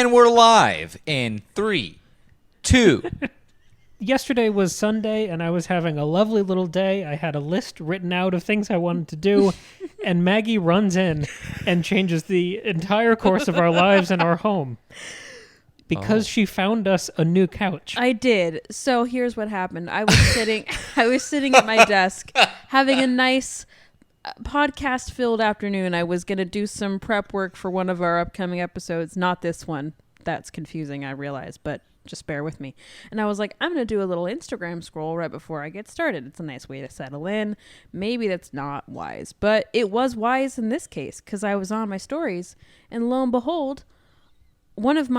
And we're live in 3, 2. Yesterday was Sunday, and I was having a lovely little day. I had a list written out of things I wanted to do, and Maggie runs in and changes the entire course of our lives and our home because she found us a new couch. I did. So here's what happened. I was sitting at my desk having a nice podcast-filled afternoon. I was going to do some prep work for one of our upcoming episodes. Not this one. That's confusing, I realize, but just bear with me. And I was like, I'm going to do a little Instagram scroll right before I get started. It's a nice way to settle in. Maybe that's not wise, but it was wise in this case because I was on my stories, and lo and behold, one of the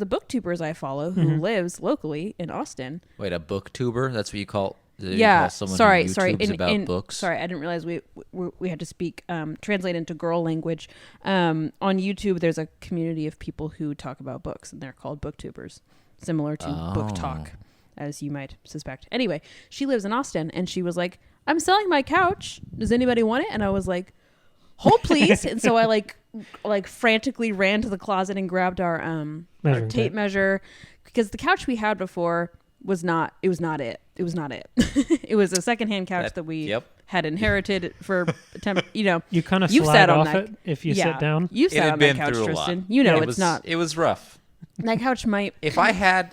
booktubers I follow who lives locally in Austin. Wait, a booktuber? That's what you call? Yeah. You call someone sorry. who YouTubes about books. Sorry, I didn't realize we had to speak translate into girl language. On YouTube, there's a community of people who talk about books, and they're called booktubers. Similar to Book Talk, as you might suspect. Anyway, she lives in Austin, and she was like, I'm selling my couch. Does anybody want it? And I was like, hold please. And so I like frantically ran to the closet and grabbed our tape measure, because the couch we had before was not it. It was a secondhand couch that we had inherited for you kind of slide off it if you sit down. You've sat on that couch, Tristan. You know it's not. It was rough. That couch might. If I had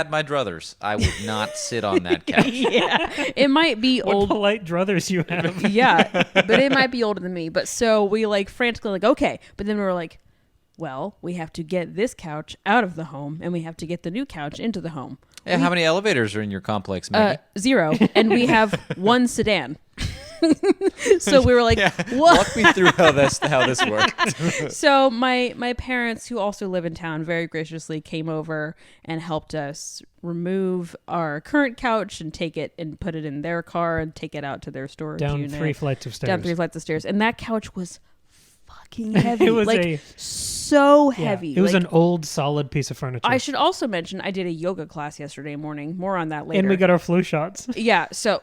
my druthers, I would not sit on that couch. Yeah, it might be what old. Polite druthers you have. Yeah, but it might be older than me. But so we like frantically like okay, but then we were like, well, we have to get this couch out of the home, and we have to get the new couch into the home. Yeah, how many elevators are in your complex, Maggie? 0, and we have one sedan. So we were like, what? Walk me through how this worked. So my parents, who also live in town, very graciously came over and helped us remove our current couch and take it and put it in their car and take it out to their storage unit. Down 3 flights of stairs. And that couch was fucking heavy. It was so heavy. It was an old, solid piece of furniture. I should also mention I did a yoga class yesterday morning. More on that later. And we got our flu shots. Yeah, so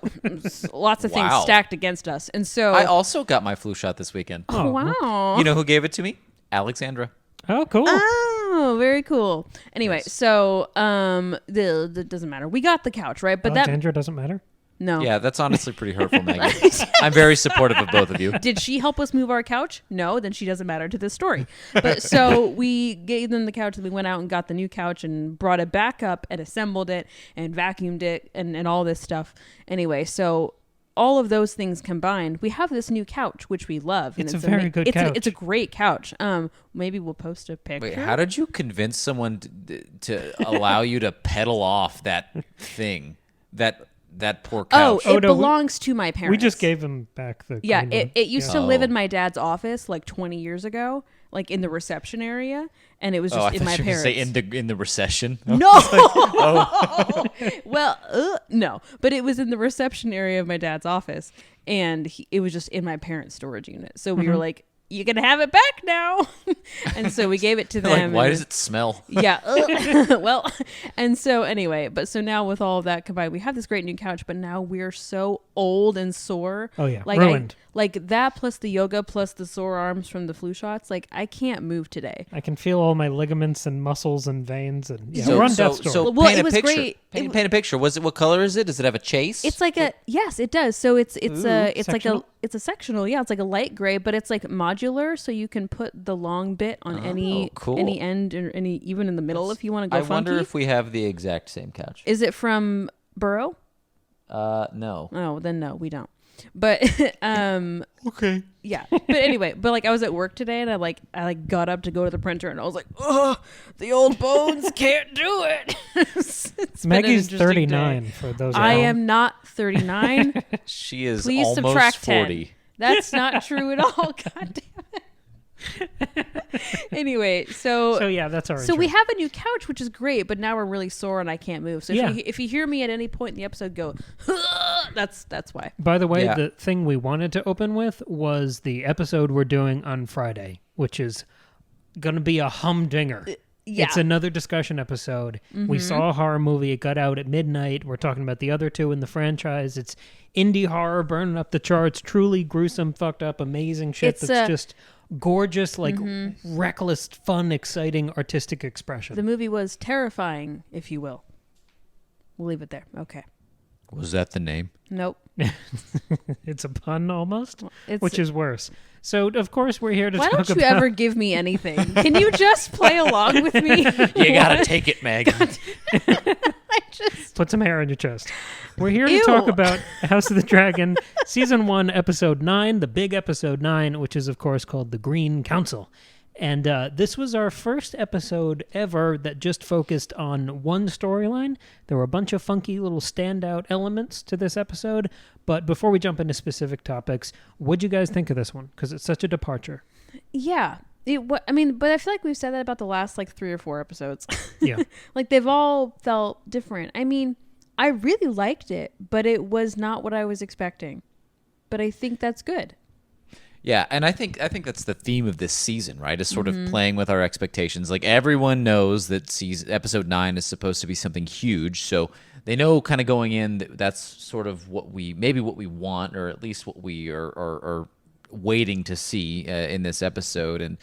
lots of things stacked against us. And so I also got my flu shot this weekend. Oh, wow. You know who gave it to me? Alexandra. Oh, cool. Oh, very cool. Anyway, so that doesn't matter. We got the couch, right? But Alexandra doesn't matter? No. Yeah, that's honestly pretty hurtful, Maggie. I'm very supportive of both of you. Did she help us move our couch? No, then she doesn't matter to this story. But so we gave them the couch, and we went out and got the new couch and brought it back up and assembled it and vacuumed it and all this stuff. Anyway, so all of those things combined, we have this new couch, which we love. It's a very good couch. It's a great couch. Maybe we'll post a picture. Wait, how did you convince someone to allow you to pedal off that thing? That poor couch. It belongs to my parents. We just gave him back the it used to live in my dad's office like 20 years ago, like in the reception area, and it was just in my parents. Say in the recession. No. Well, no, but it was in the reception area of my dad's office, and it was just in my parents' storage unit. So we were like, you can have it back now. And so we gave it to them. Like, why does it smell? Yeah. Well, and so anyway, so now with all of that combined, we have this great new couch, but now we're so old and sore. Oh yeah, like ruined. Like that plus the yoga plus the sore arms from the flu shots. Like I can't move today. I can feel all my ligaments and muscles and veins and we're on death's door. So well, paint it a was picture. great. Paint a picture. What color is it? Does it have a chase? It's like yes, it does. So it's sectional? it's a sectional. Yeah, it's like a light gray, but it's like modular, so you can put the long bit on any end or any even in the middle if you want to go funky. I wonder if we have the exact same couch. Is it from Burrow? No. Oh, then no, we don't. But okay. Yeah. But anyway, I was at work today and I got up to go to the printer and I was like, oh, the old bones can't do it. It's Maggie's 39 for those. I am not 39. She is Please almost subtract 40. 10. That's not true at all. God damn it. Anyway, so yeah, that's all right. So we have a new couch, which is great, but now we're really sore and I can't move. So Yeah. if you hear me at any point in the episode go, that's why. By the way, the thing we wanted to open with was the episode we're doing on Friday, which is going to be a humdinger. Yeah. It's another discussion episode. Mm-hmm. We saw a horror movie. It got out at midnight. We're talking about the other two in the franchise. It's indie horror, burning up the charts, truly gruesome, fucked up, amazing shit that's just gorgeous, like reckless, fun, exciting, artistic expression. The movie was terrifying, if you will. We'll leave it there. Okay. Was that the name? Nope. It's a pun almost, It's- which is worse. So, of course, we're here to Why talk don't you about... ever give me anything? Can you just play along with me? You gotta take it, Maggie. I just... Put some hair on your chest. We're here to Ew. talk about House of the Dragon, Season 1, Episode 9, the big Episode 9, which is, of course, called The Green Council. And this was our first episode ever that just focused on one storyline. There were a bunch of funky little standout elements to this episode. But before we jump into specific topics, what'd you guys think of this one? Because it's such a departure. Yeah. But I feel like we've said that about the last, 3 or 4 episodes. Yeah. They've all felt different. I mean, I really liked it, but it was not what I was expecting. But I think that's good. Yeah, and I think that's the theme of this season, right? Is sort of playing with our expectations. Like, everyone knows that episode 9 is supposed to be something huge, so they know kind of going in that that's sort of what we want, or at least what we are waiting to see in this episode. And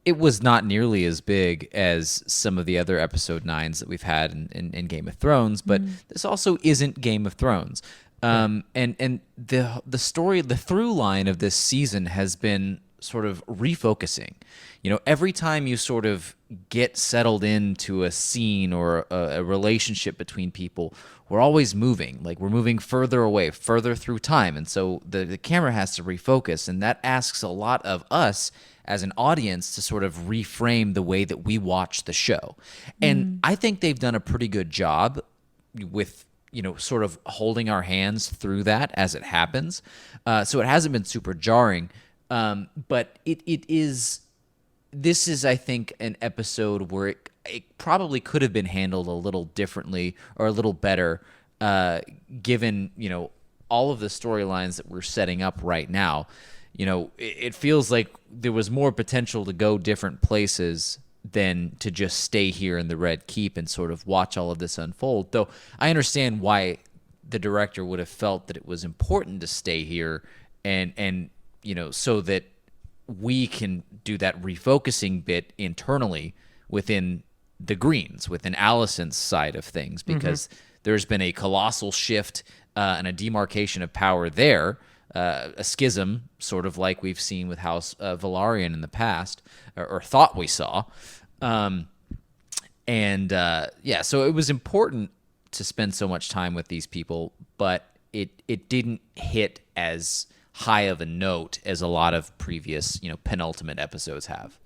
it was not nearly as big as some of the other episode 9s that we've had in Game of Thrones, but this also isn't Game of Thrones. And the story, the through line of this season has been sort of refocusing. Every time you sort of get settled into a scene or a relationship between people, we're always moving. Like, we're moving further away, further through time. And so the camera has to refocus, and that asks a lot of us as an audience to sort of reframe the way that we watch the show. And I think they've done a pretty good job with sort of holding our hands through that as it happens. So it hasn't been super jarring. But this is, I think, an episode where it probably could have been handled a little differently or a little better, given, all of the storylines that we're setting up right now. It feels like there was more potential to go different places than to just stay here in the Red Keep and sort of watch all of this unfold. Though I understand why the director would have felt that it was important to stay here and so that we can do that refocusing bit internally within the Greens, within Alicent's side of things, because there's been a colossal shift and a demarcation of power there, a schism, sort of like we've seen with House Velaryon in the past, or thought we saw. So it was important to spend so much time with these people, but it didn't hit as high of a note as a lot of previous, penultimate episodes have.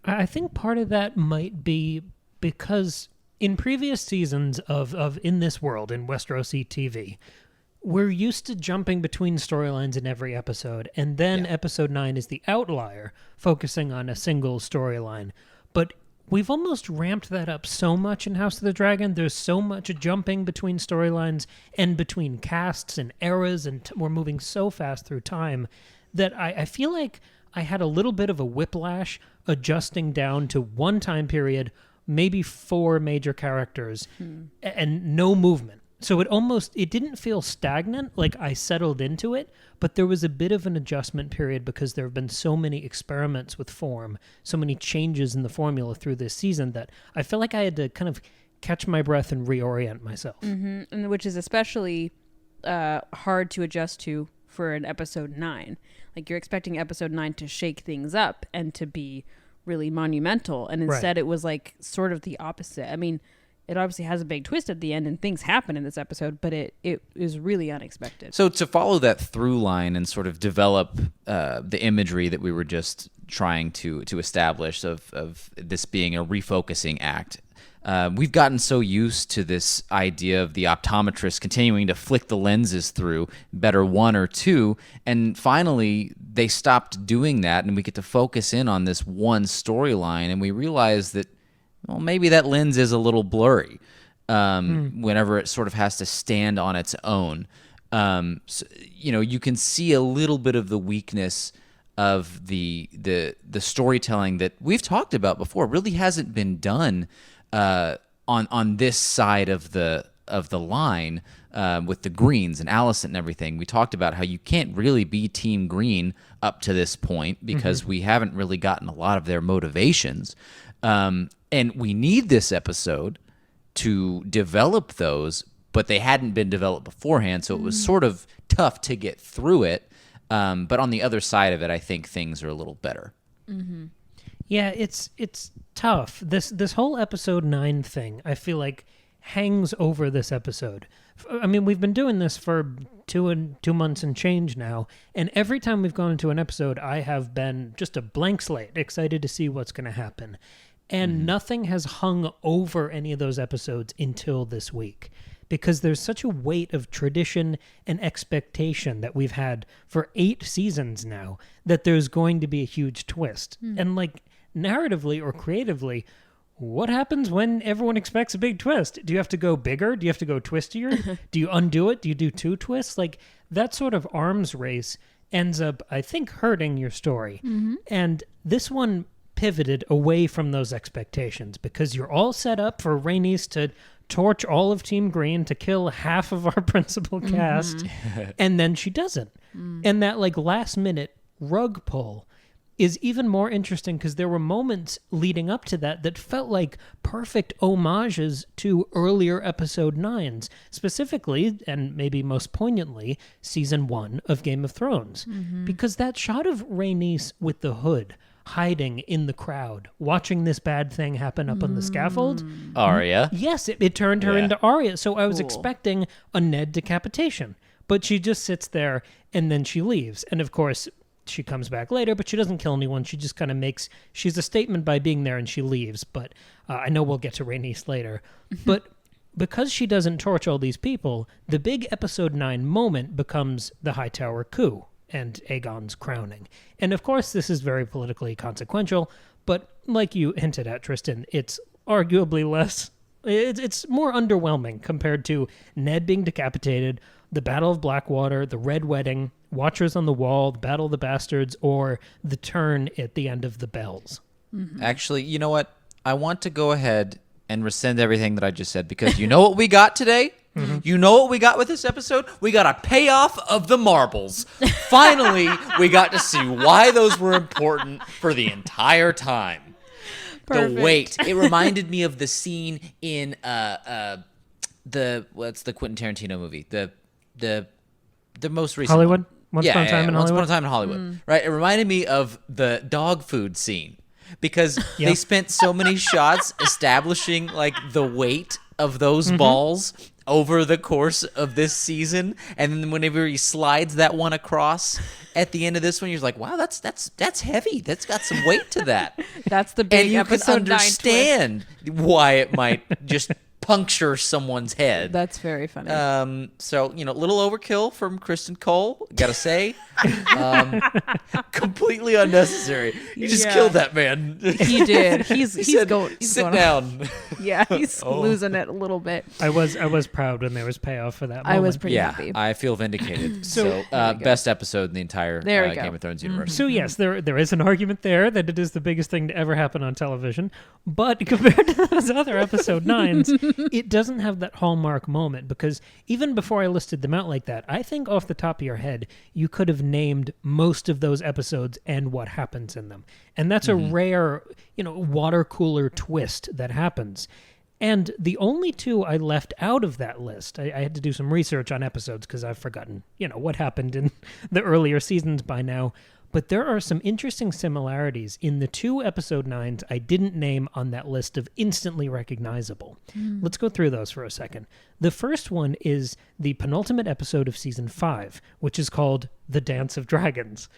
I think part of that might be because in previous seasons of In This World, in Westerosi TV, we're used to jumping between storylines in every episode, and then episode 9 is the outlier, focusing on a single storyline. But we've almost ramped that up so much in House of the Dragon. There's so much jumping between storylines and between casts and eras, and we're moving so fast through time that I feel like I had a little bit of a whiplash adjusting down to one time period, maybe 4 major characters, and no movement. So it didn't feel stagnant, like I settled into it, but there was a bit of an adjustment period because there have been so many experiments with form, so many changes in the formula through this season that I feel like I had to kind of catch my breath and reorient myself. And which is especially hard to adjust to for an episode 9. Like, you're expecting episode 9 to shake things up and to be really monumental, and instead it was like sort of the opposite. I mean, it obviously has a big twist at the end and things happen in this episode, but it is really unexpected. So to follow that through line and sort of develop the imagery that we were just trying to establish of this being a refocusing act, we've gotten so used to this idea of the optometrist continuing to flick the lenses through, better 1 or 2, and finally they stopped doing that, and we get to focus in on this one storyline, and we realize that, well, maybe that lens is a little blurry whenever it sort of has to stand on its own. So, you can see a little bit of the weakness of the storytelling that we've talked about before. It really hasn't been done on this side of the the line with the Greens and Alicent and everything. We talked about how you can't really be Team Green up to this point because we haven't really gotten a lot of their motivations. And we need this episode to develop those, but they hadn't been developed beforehand, so it was sort of tough to get through it. But on the other side of it, I think things are a little better. Mm-hmm. Yeah, it's tough. This whole episode 9 thing, I feel like, hangs over this episode. I mean, we've been doing this for 2 months and change now, and every time we've gone into an episode, I have been just a blank slate, excited to see what's going to happen. And nothing has hung over any of those episodes until this week, because there's such a weight of tradition and expectation that we've had for 8 seasons now that there's going to be a huge twist. And like, narratively or creatively, what happens when everyone expects a big twist? Do you have to go bigger? Do you have to go twistier? Do you undo it? Do you do 2 twists? Like, that sort of arms race ends up, I think, hurting your story. And this one pivoted away from those expectations because you're all set up for Rhaenys to torch all of Team Green, to kill half of our principal cast, and then she doesn't. And that like last minute rug pull is even more interesting because there were moments leading up to that felt like perfect homages to earlier episode 9s, specifically, and maybe most poignantly, season 1 of Game of Thrones. Because that shot of Rhaenys with the hood, hiding in the crowd, watching this bad thing happen up on the scaffold. Arya. Yes, it turned her into Arya. So I was Cool. expecting a Ned decapitation, but she just sits there and then she leaves. And of course, she comes back later, but she doesn't kill anyone. She just kind of she's a statement by being there and she leaves. But I know we'll get to Rhaenys later. But because she doesn't torch all these people, the big episode 9 moment becomes the Hightower coup and Aegon's crowning. And of course, this is very politically consequential, but like you hinted at, Tristan, it's arguably less, it's more underwhelming compared to Ned being decapitated, the Battle of Blackwater, the Red Wedding, Watchers on the Wall, the Battle of the Bastards, or the turn at the end of The Bells. Actually, you know what? I want to go ahead and rescind everything that I just said, because you know what we got today? You know what we got with this episode? We got a payoff of the marbles. Finally, we got to see why those were important for the entire time. Perfect. The wait. It reminded me of the scene in what's the Quentin Tarantino movie? The most recent Hollywood? one. Once Upon a Time in Once Hollywood? Upon a Time in Hollywood. Right? It reminded me of the dog food scene because they spent so many shots establishing like the weight of those balls over the course of this season, and then whenever he slides that one across at the end of this one, you're like, wow, that's heavy. That's got some weight to that. That's the big And you can episode 9 twist. understand why it might just puncture someone's head. That's very funny. So, a little overkill from Criston Cole, gotta say. Completely unnecessary. You just killed that man. He did. He's said, going. sit down. Yeah, he's losing it a little bit. I was proud when there was payoff for that moment. I was pretty Yeah, happy. I feel vindicated. So- best episode in the entire There we go. Game of Thrones universe. So yes, there is an argument there that it is the biggest thing to ever happen on television, but compared to those other episode 9s, it doesn't have that hallmark moment, because even before I listed them out like that, I think off the top of your head, you could have named most of those episodes and what happens in them. And that's a rare, water cooler twist that happens. And the only 2 I left out of that list, I had to do some research on episodes because I've forgotten, what happened in the earlier seasons by now. But there are some interesting similarities in the 2 episode 9s I didn't name on that list of instantly recognizable. Let's go through those for a second. The first one is the penultimate episode of season 5, which is called The Dance of Dragons,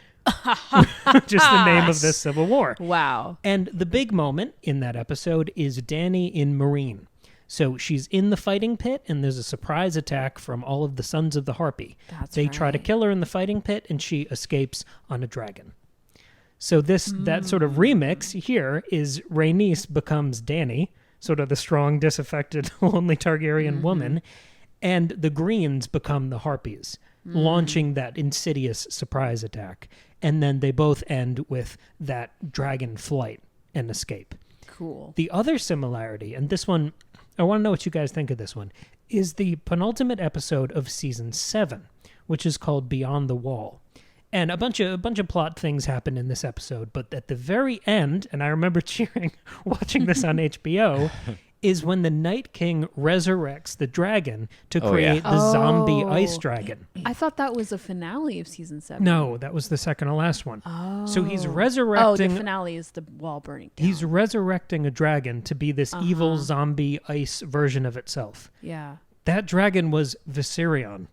which is the name of this civil war. Wow. And the big moment in that episode is Dany in Meereen. So she's in the fighting pit, and there's a surprise attack from all of the Sons of the Harpy. They try to kill her in the fighting pit, and she escapes on a dragon. So that sort of remix here is Rhaenys becomes Dany, sort of the strong, disaffected, lonely Targaryen woman, and the Greens become the Harpies, launching that insidious surprise attack. And then they both end with that dragon flight and escape. Cool. The other similarity, and this one, I want to know what you guys think of this one, is the penultimate episode of season 7, which is called Beyond the Wall. And a bunch of plot things happen in this episode, but at the very end, and I remember cheering watching this on HBO, is when the Night King resurrects the dragon to create the zombie ice dragon. I thought that was the finale of season 7. No, that was the second to last one. Oh. So he's resurrecting... Oh, the finale is the wall burning down. He's resurrecting a dragon to be this evil zombie ice version of itself. Yeah. That dragon was Viserion.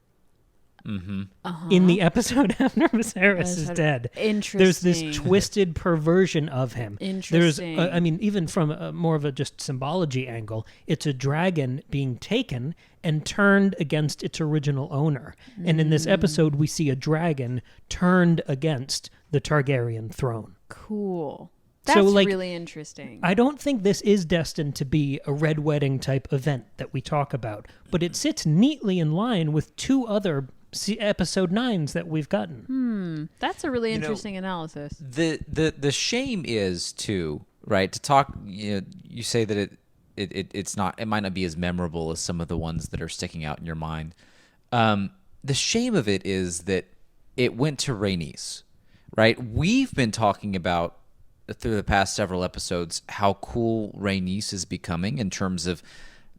In the episode after Viserys is dead. Interesting. There's this twisted perversion of him. Interesting. There's, even from more of a just symbology angle, it's a dragon being taken and turned against its original owner. And in this episode, we see a dragon turned against the Targaryen throne. Cool. That's really interesting. I don't think this is destined to be a Red Wedding type event that we talk about, but it sits neatly in line with 2 other episode 9s that we've gotten. That's a really interesting analysis. The shame is too, right? To talk, you say that it might not be as memorable as some of the ones that are sticking out in your mind. The shame of it is that it went to Rhaenys, right? We've been talking about through the past several episodes how cool Rhaenys is becoming in terms of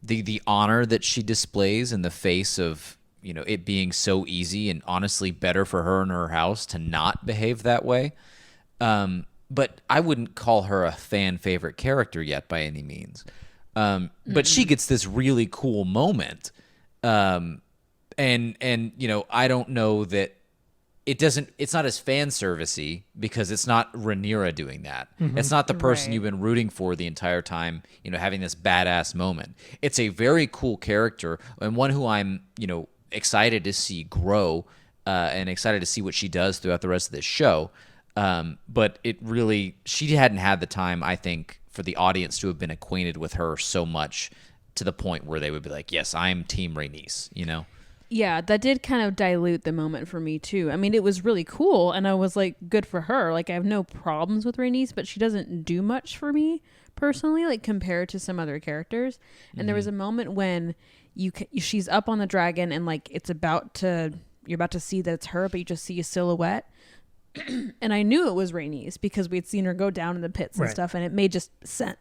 the honor that she displays in the face of it being so easy and honestly better for her and her house to not behave that way. But I wouldn't call her a fan favorite character yet by any means. But she gets this really cool moment. And I don't know that it's not as fan servicey because it's not Rhaenyra doing that. It's not the person you've been rooting for the entire time, having this badass moment. It's a very cool character and one who I'm, excited to see grow and excited to see what she does throughout the rest of this show. But she hadn't had the time, I think, for the audience to have been acquainted with her so much to the point where they would be like, yes, I'm Team Rhaenys, Yeah, that did kind of dilute the moment for me too. I mean, it was really cool and I was like, good for her. Like, I have no problems with Rhaenys, but she doesn't do much for me personally, like compared to some other characters. And there was a moment when she's up on the dragon and like you're about to see that it's her, but you just see a silhouette. And I knew it was Rhaenys because we'd seen her go down in the pits and stuff, and it made just sense.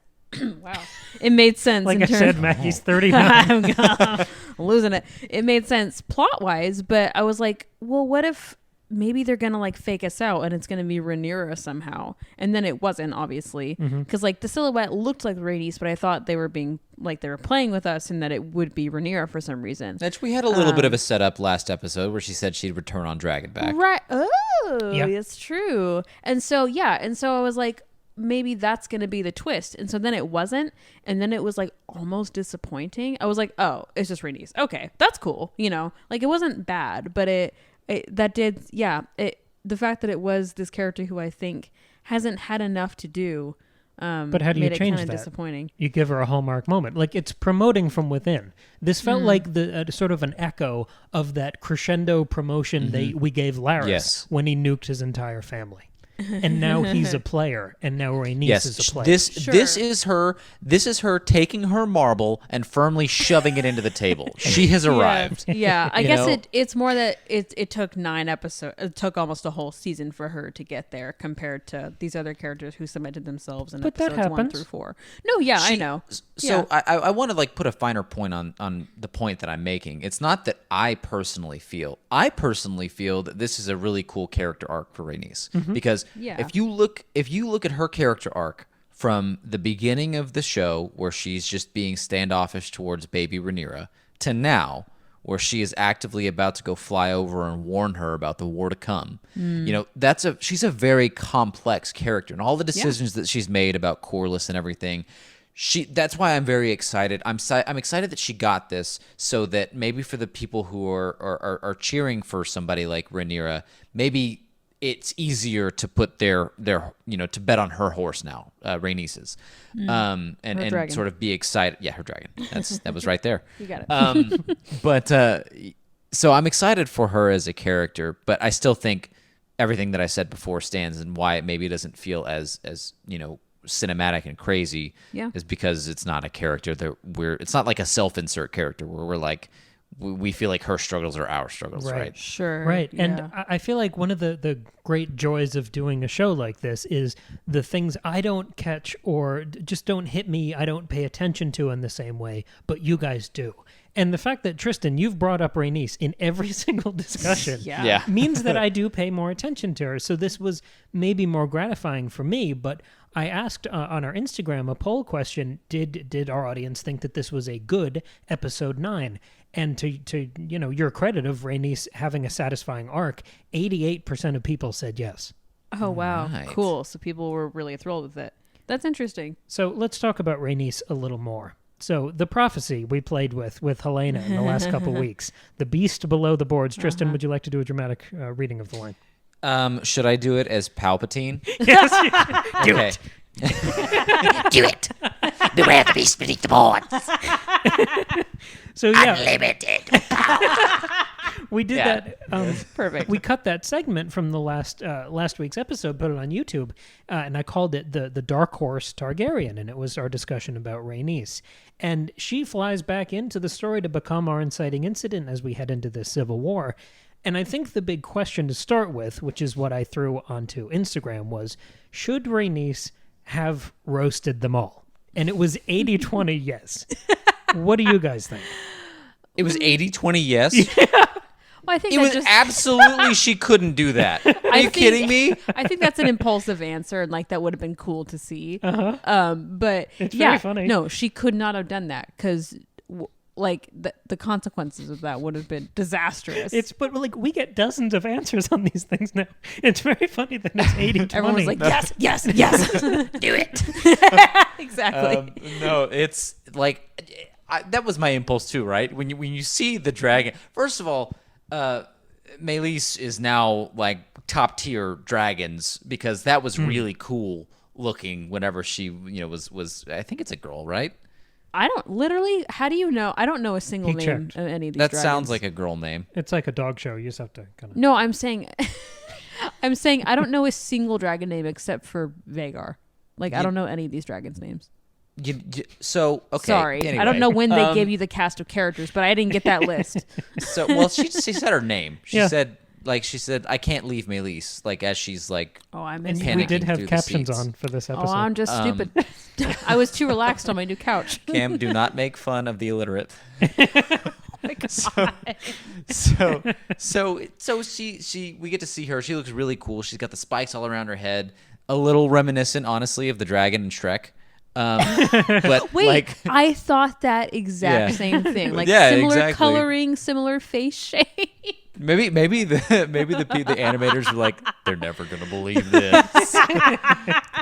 Wow. It made sense. Like I said, Maggie's 39. I'm losing it. It made sense plot-wise, but I was like, well, what if maybe they're going to like fake us out and it's going to be Rhaenyra somehow? And then it wasn't, obviously. Because like the silhouette looked like Rhaenys, but I thought they were playing with us and that it would be Rhaenyra for some reason. We had a little bit of a setup last episode where she said she'd return on Dragonback. Right. Oh, yeah. It's true. And so I was like, maybe that's going to be the twist. And so then it wasn't. And then it was like almost disappointing. I was like, oh, it's just Rhaenys. Okay, that's cool. Like it wasn't bad, but the fact that it was this character who I think hasn't had enough to do. But how do you change that? Disappointing. You give her a hallmark moment. Like it's promoting from within. This felt like the sort of an echo of that crescendo promotion we gave Larys when he nuked his entire family. And now he's a player, and now Rhaenys is a player. This is her taking her marble and firmly shoving it into the table. She has arrived. Yeah, I guess it's more that it took 9 episodes. It took almost a whole season for her to get there, compared to these other characters who cemented themselves in episodes 1 through 4. No, I know. So I want to like put a finer point on the point that I'm making. It's not that I personally feel that this is a really cool character arc for Rhaenys because. Yeah. If you look at her character arc from the beginning of the show, where she's just being standoffish towards baby Rhaenyra, to now, where she is actively about to go fly over and warn her about the war to come, she's a very complex character, and all the decisions that she's made about Corlys and everything. That's why I'm very excited. I'm excited that she got this, so that maybe for the people who are cheering for somebody like Rhaenyra, maybe it's easier to put their to bet on her horse now, Rhaenys's, and sort of be excited. Yeah, her dragon. That was right there. You got it. But so I'm excited for her as a character, but I still think everything that I said before stands, and why maybe it doesn't feel as cinematic and crazy is because it's not a character that it's not like a self-insert character where we're like, we feel like her struggles are our struggles, right? Sure. Right. Yeah. And I feel like one of the great joys of doing a show like this is the things I don't catch or just don't hit me, I don't pay attention to in the same way, but you guys do. And the fact that, Tristan, you've brought up Rhaenys in every single discussion means that I do pay more attention to her. So this was maybe more gratifying for me, but I asked on our Instagram a poll question, did our audience think that this was a good episode 9? And to your credit of Rhaenys having a satisfying arc, 88% of people said yes. Oh, wow. Right. Cool. So people were really thrilled with it. That's interesting. So let's talk about Rhaenys a little more. So the prophecy we played with Helaena in the last couple weeks, the beast below the boards. Tristan, would you like to do a dramatic reading of the line? Should I do it as Palpatine? Yes. Do it. Do it. Beware the beast beneath the boards. So yeah, Unlimited. we did that. Perfect. We cut that segment from the last week's episode, put it on YouTube, and I called it the Dark Horse Targaryen, and it was our discussion about Rhaenys. And she flies back into the story to become our inciting incident as we head into this civil war. And I think the big question to start with, which is what I threw onto Instagram, was, should Rhaenys have roasted them all? And it was 80-20 yes. What do you guys think? It was 80-20 yes? Well, I think It was absolutely she couldn't do that. Are you kidding me? I think that's an impulsive answer, and like that would have been cool to see. But It's very funny. No, she could not have done that because, like, the consequences of that would have been disastrous. But like we get dozens of answers on these things now. It's very funny that it's 80-20. Everyone was like, yes, yes, yes. Do it. Exactly. No, it's like that was my impulse too, right? When you see the dragon, first of all, Meleys is now like top tier dragons because that was really cool looking. Whenever she was I think it's a girl, right? I don't literally. How do you know? I don't know a single He name checked. of any of these. That dragons. sounds like a girl name. It's like a dog show. You just have to kind of. No, I'm saying, I don't know a single dragon name except for Vhagar. Like I don't know any of these dragons' names. So okay. Sorry, anyway. I don't know when they gave you the cast of characters, but I didn't get that list. So well, she said her name. She Yeah. said I can't leave Meleys. Like as she's like. Oh, I And missed panicking we did have through the captions seats. on for this episode. Oh, I'm just stupid. I was too relaxed on my new couch. Cam, do not make fun of the illiterate. So she we get to see her. She looks really cool. She's got the spikes all around her head. A little reminiscent, honestly, of the dragon in Shrek. But Wait, like, I thought that exact Yeah. same thing. Like Yeah, similar exactly. coloring, similar face shape. maybe the animators were like, they're never gonna believe this.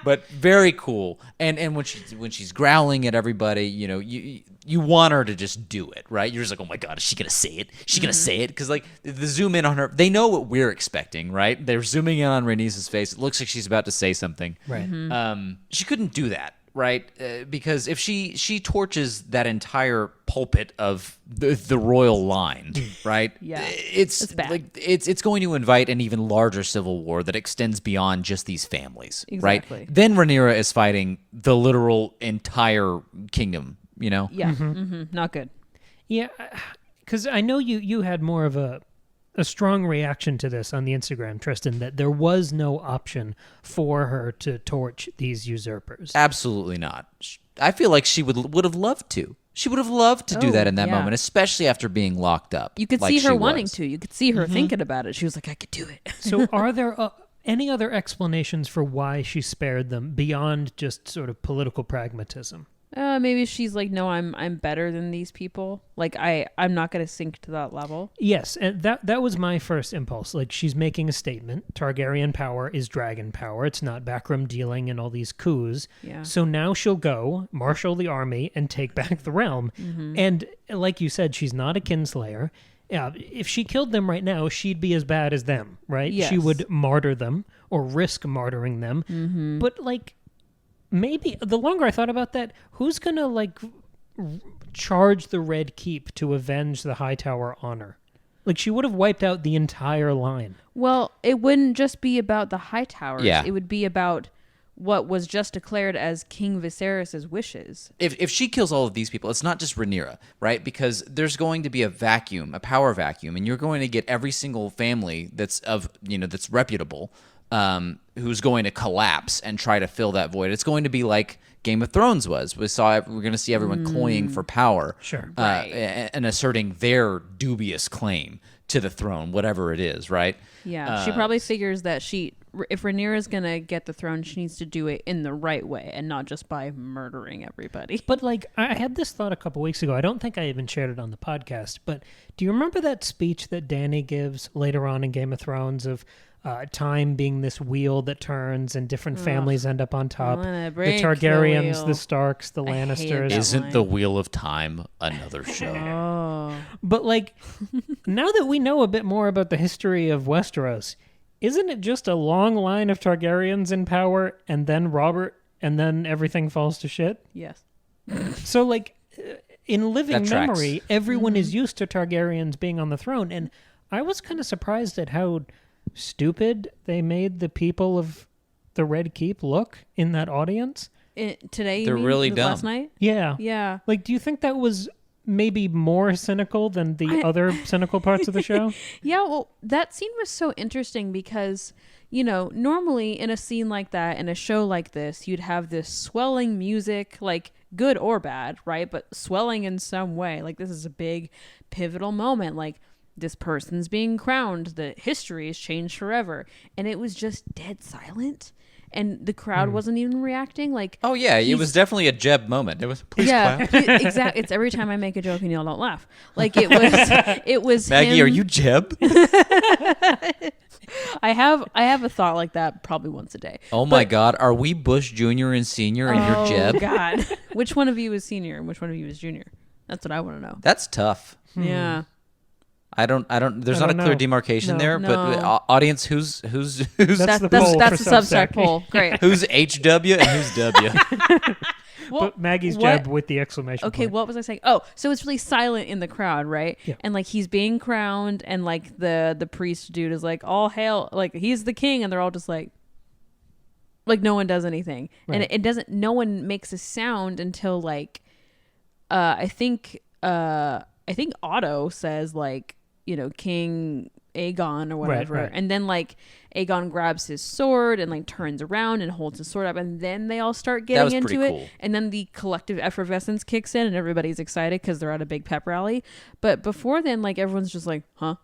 But very cool. And when she's growling at everybody, you want her to just do it, right? You're just like, oh my god, is she gonna say it? Is she gonna say it? Because like the zoom in on her, they know what we're expecting, right? They're zooming in on Rhaenys' face. It looks like she's about to say something. Right. She couldn't do that, right? Because if she torches that entire pulpit of the royal line, right? Yeah. It's bad. like it's going to invite an even larger civil war that extends beyond just these families, Exactly. right? Then Rhaenyra is fighting the literal entire kingdom, Yeah, not good. Yeah, because I know you had more of a strong reaction to this on the Instagram, Tristan, that there was no option for her to torch these usurpers. Absolutely not. I feel like she would have loved to. She would have loved to do that in that yeah. moment, especially after being locked up. You could like see her she wanting was. to. You could see her thinking about it. She was like, I could do it. So are there any other explanations for why she spared them beyond just sort of political pragmatism? Maybe she's like, no, I'm better than these people. Like I'm not going to sink to that level. Yes, and that was my first impulse. Like, she's making a statement. Targaryen power is dragon power. It's not backroom dealing and all these coups. Yeah. So now she'll go, marshal the army, and take back the realm. And like you said, she's not a kinslayer. If she killed them right now, she'd be as bad as them, right? Yes. She would martyr them or risk martyring them. But, like, maybe the longer I thought about that, who's going to, like, charge the Red Keep to avenge the Hightower honor? Like, she would have wiped out the entire line. Well, it wouldn't just be about the high towers. Yeah. It would be about what was just declared as King Viserys' wishes. If she kills all of these people, it's not just Rhaenyra, right? Because there's going to be a vacuum, a power vacuum, and you're going to get every single family that's reputable, who's going to collapse and try to fill that void. It's going to be like Game of Thrones was. We're going to see everyone cloying for power, Sure, and asserting their dubious claim to the throne, whatever it is, right? Yeah, she probably figures that if Rhaenyra is going to get the throne, she needs to do it in the right way and not just by murdering everybody. But like, I had this thought a couple weeks ago. I don't think I even shared it on the podcast, but do you remember that speech that Dany gives later on in Game of Thrones of time being this wheel that turns and different families end up on top? wanna The break the Targaryens, wheel. the Starks, the I hated Lannisters. that Isn't line. the Wheel of Time another show? Oh. But like, now that we know a bit more about the history of Westeros, isn't it just a long line of Targaryens in power and then Robert and then everything falls to shit? Yes. So like, in living That tracks. memory, everyone is used to Targaryens being on the throne, and I was kind of surprised at how stupid they made the people of the Red Keep look in that audience. Today, you They're mean? really Last dumb. night? Yeah. Yeah. Like, do you think that was maybe more cynical than the other cynical parts of the show? Yeah, well, that scene was so interesting because, normally in a scene like that, in a show like this, you'd have this swelling music, like good or bad, right? But swelling in some way. Like, this is a big pivotal moment. Like, this person's being crowned. The history has changed forever. And it was just dead silent. And the crowd wasn't even reacting. Like, Oh yeah, it was definitely a Jeb moment. It was please clap. Exactly. It's every time I make a joke and y'all don't laugh. Like it was Maggie, him. are you Jeb? I have a thought like that probably once a day. Oh my God, are we Bush Jr. and Senior and you're Jeb? Oh God, which one of you is senior and which one of you is junior? That's what I want to know. That's tough. Yeah. I don't. There's I not a don't clear know. demarcation No. there, but No. Audience, who's That's the That's poll the for Substack Substack. poll. Great. who's HW and who's W? Well, But Maggie's what- Jeb with the exclamation Okay, point. what was I saying? Oh, so it's really silent in the crowd, right? Yeah. And like he's being crowned, and like the priest dude is like, all hail, like he's the king, and they're all just like no one does anything, and Right. it doesn't. No one makes a sound until like, I think Otto says like, King Aegon or whatever, right. and then like Aegon grabs his sword and like turns around and holds his sword up, and then they all start That was getting pretty into it, cool. and then the collective effervescence kicks in, and everybody's excited because they're at a big pep rally. But before then, like everyone's just like, huh.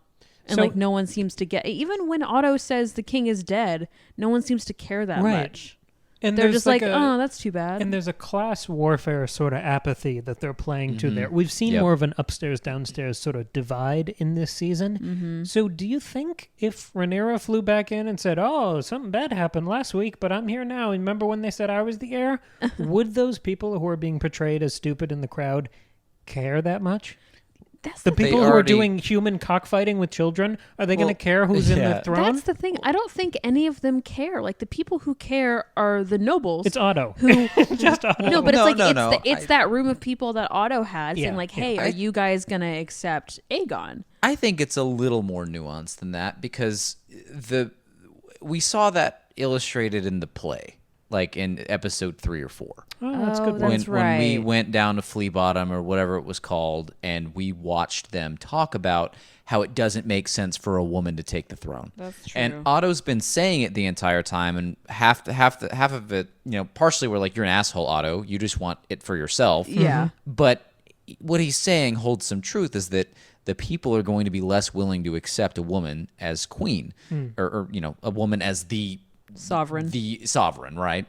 And So- like no one seems to get, even when Otto says the king is dead, no one seems to care that Right. much. And They're there's just like, a- oh, that's too bad. And there's a class warfare sort of apathy that they're playing to there. We've seen Yep. more of an upstairs downstairs sort of divide in this season. Mm-hmm. So do you think if Rhaenyra flew back in and said, "Oh, something bad happened last week, but I'm here now. Remember when they said I was the heir?" would those people who are being portrayed as stupid in the crowd care that much? that's The the people who are already- doing human cockfighting with children, are they going Well, to care who's in yeah. the throne? That's the thing. I don't think any of them care. Like the people who care are the nobles. It's Otto. who Just Otto. no, but it's No, like no, it's that room of people that Otto has, Yeah, and like, yeah. hey, are you guys gonna accept Aegon? I think it's a little more nuanced than that because we saw that illustrated in the play, like in episode 3 or 4. Oh, that's a Oh, good. that's point. When we right. went down to Flea Bottom or whatever it was called, and we watched them talk about how it doesn't make sense for a woman to take the throne. That's And true. Otto's been saying it the entire time, and half of it, partially we're like, you're an asshole, Otto. You just want it for yourself. Yeah. But what he's saying holds some truth is that the people are going to be less willing to accept a woman as queen, or a woman as the sovereign, right?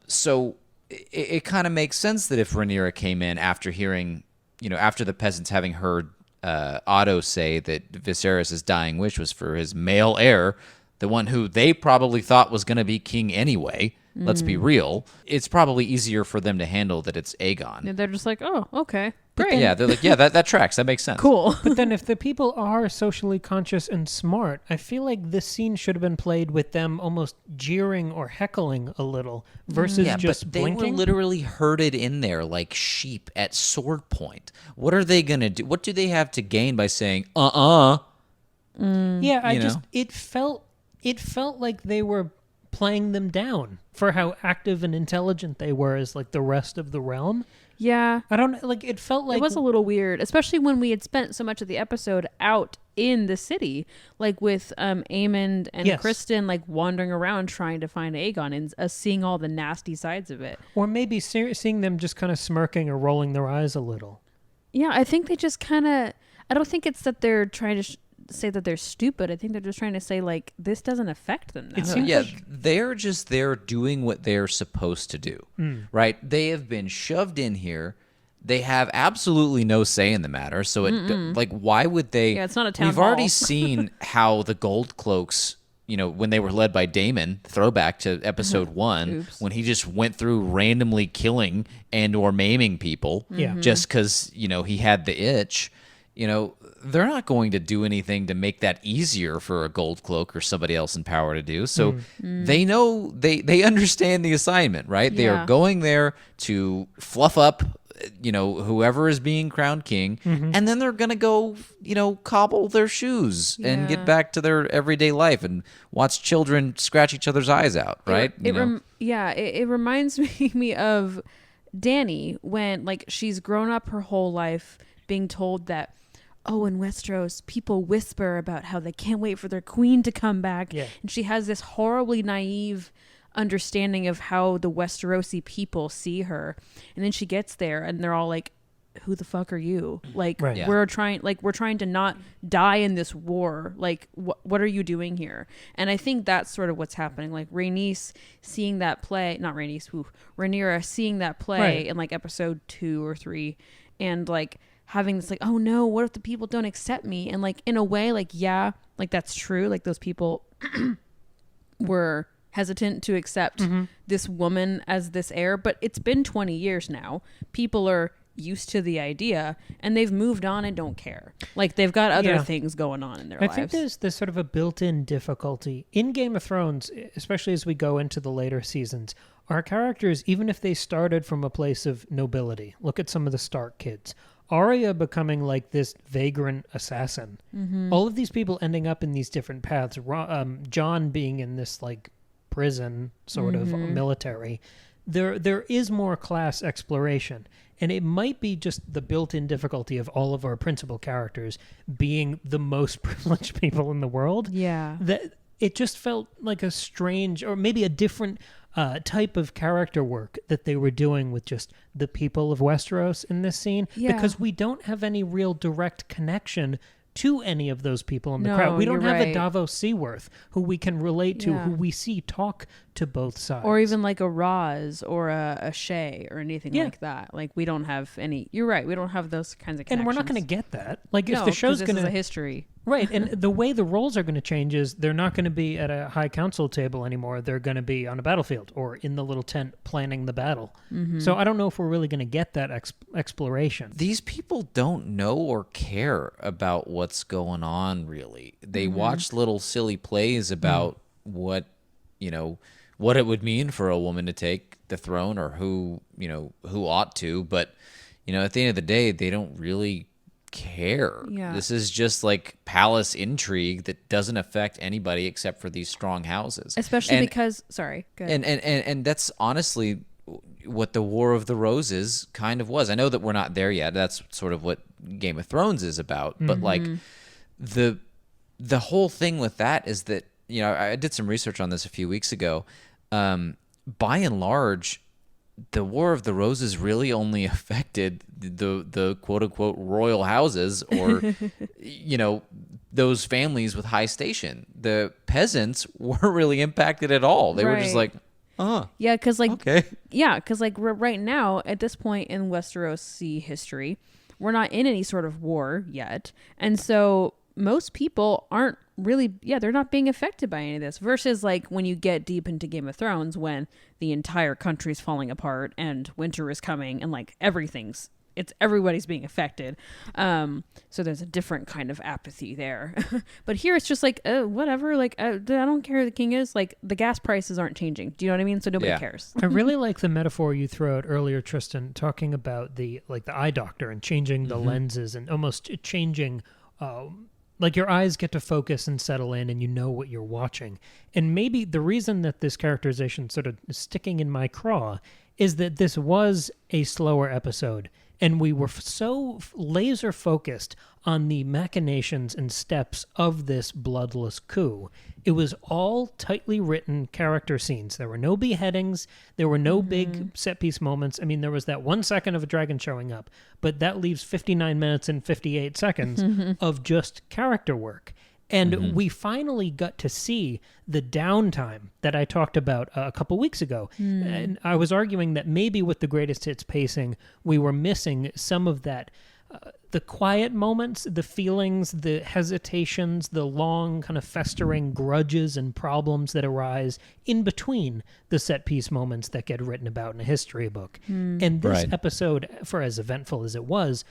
So it kind of makes sense that if Rhaenyra came in after hearing, after the peasants having heard Otto say that Viserys' dying wish was for his male heir, the one who they probably thought was going to be king anyway. Let's be real. It's probably easier for them to handle that it's Aegon. And they're just like, oh, okay, great, Yeah, they're like, yeah, that tracks. That makes sense. cool. But then if the people are socially conscious and smart, I feel like this scene should have been played with them almost jeering or heckling a little versus Yeah, just but they blinking. were literally herded in there like sheep at sword point. What are they gonna do? What do they have to gain by saying Yeah, You know? it felt like they were playing them down for how active and intelligent they were as like the rest of the realm. Yeah. I don't like. It felt like It was a little weird, especially when we had spent so much of the episode out in the city, like with Aemond and Yes. Criston, like wandering around trying to find Aegon and seeing all the nasty sides of it. or maybe seeing them just kind of smirking or rolling their eyes a little. Yeah, I think they just kind of. I don't think it's that they're trying to say that they're stupid. I think they're just trying to say like this doesn't affect them now. It seems Yeah, like- they're just there doing what they're supposed to do, right? They have been shoved in here. They have absolutely no say in the matter. So, like, why would they? Yeah, it's not a town We've already hall. seen how the Gold Cloaks, you know, when they were led by Daemon, throwback to episode 1, Oops. when he just went through randomly killing and or maiming people, Yeah. just because you know he had the itch. You know, they're not going to do anything to make that easier for a Gold Cloak or somebody else in power to do. So they know, they understand the assignment, right? They are Yeah. going there to fluff up, you know, whoever is being crowned king, and then they're going to go, you know, cobble their shoes and Yeah. get back to their everyday life and watch children scratch each other's eyes out, right? You know? It reminds me of Dany when like she's grown up her whole life being told that, oh, in Westeros, people whisper about how they can't wait for their queen to come back. Yeah. And she has this horribly naive understanding of how the Westerosi people see her. And then she gets there and they're all like, who the fuck are you? Like, Right. Yeah. we're trying to not die in this war. Like, what are you doing here? And I think that's sort of what's happening. Like Rhaenys seeing that play, not Rhaenys, Rhaenyra seeing that play Right. in like episode 2 or 3 and like having this like, oh no, what if the people don't accept me? And like in a way, like, yeah, like that's true. Like those people were hesitant to accept this woman as this heir, but it's been 20 years now. People are used to the idea and they've moved on and don't care. Like they've got other Yeah. things going on in their I lives. think there's sort of a built-in difficulty in Game of Thrones, especially as we go into the later seasons. Our characters, even if they started from a place of nobility, look at some of the Stark kids. Arya becoming like this vagrant assassin. All of these people ending up in these different paths. Jon being in this like prison sort of military. There is more class exploration, and it might be just the built-in difficulty of all of our principal characters being the most privileged people in the world. Yeah. That it just felt like a strange, or maybe a different type of character work that they were doing with just the people of Westeros in this scene, Yeah. because we don't have any real direct connection to any of those people in the No, crowd. We don't you're have a right. Davos Seaworth who we can relate to, Yeah. who we see talk to both sides. Or even like a Roz or a Shay or anything Yeah. like that. Like we don't have any. You're right. We don't have those kinds of connections. and we're not going to get that. Like if no, the show's this going is a to history. right, and the way the roles are going to change is they're not going to be at a high council table anymore. They're going to be on a battlefield or in the little tent planning the battle. So I don't know if we're really going to get that exploration. These people don't know or care about what's going on, really. They watch little silly plays about what, you know, what it would mean for a woman to take the throne or who, you know, who ought to. But, you know, at the end of the day, they don't really care. Yeah. This is just like palace intrigue that doesn't affect anybody except for these strong houses. Especially And- because, sorry, go ahead. and that's honestly what the War of the Roses kind of was. I know that we're not there yet. That's sort of what Game of Thrones is about. But like the whole thing with that is that, you know, I did some research on this a few weeks ago. By and large, the War of the Roses really only affected the quote unquote royal houses or you know, those families with high station. The peasants weren't really impacted at all. They were just Right. like, oh, yeah, because like okay. yeah, because like right now at this point in Westerosi history, we're not in any sort of war yet, and so most people aren't really, they're not being affected by any of this. Versus like when you get deep into Game of Thrones, when the entire country's falling apart and winter is coming and like everybody's being affected. So there's a different kind of apathy there. But here it's just like, whatever, like, I don't care who the king is. Like, the gas prices aren't changing. Do you know what I mean? So nobody Yeah. cares. I really like the metaphor you threw out earlier, Tristan, talking about the eye doctor and changing the lenses and almost changing Like your eyes get to focus and settle in and you know what you're watching. And maybe the reason that this characterization sort of is sticking in my craw is that this was a slower episode and we were so laser focused on the machinations and steps of this bloodless coup. It was all tightly written character scenes. There were no beheadings. There were no big set piece moments. I mean, there was that 1 second of a dragon showing up, but that leaves 59 minutes and 58 seconds of just character work. And we finally got to see the downtime that I talked about a couple weeks ago. And I was arguing that maybe with the greatest hits pacing, we were missing some of that. The quiet moments, the feelings, the hesitations, the long kind of festering grudges and problems that arise in between the set piece moments that get written about in a history book. And this episode, for as eventful as it was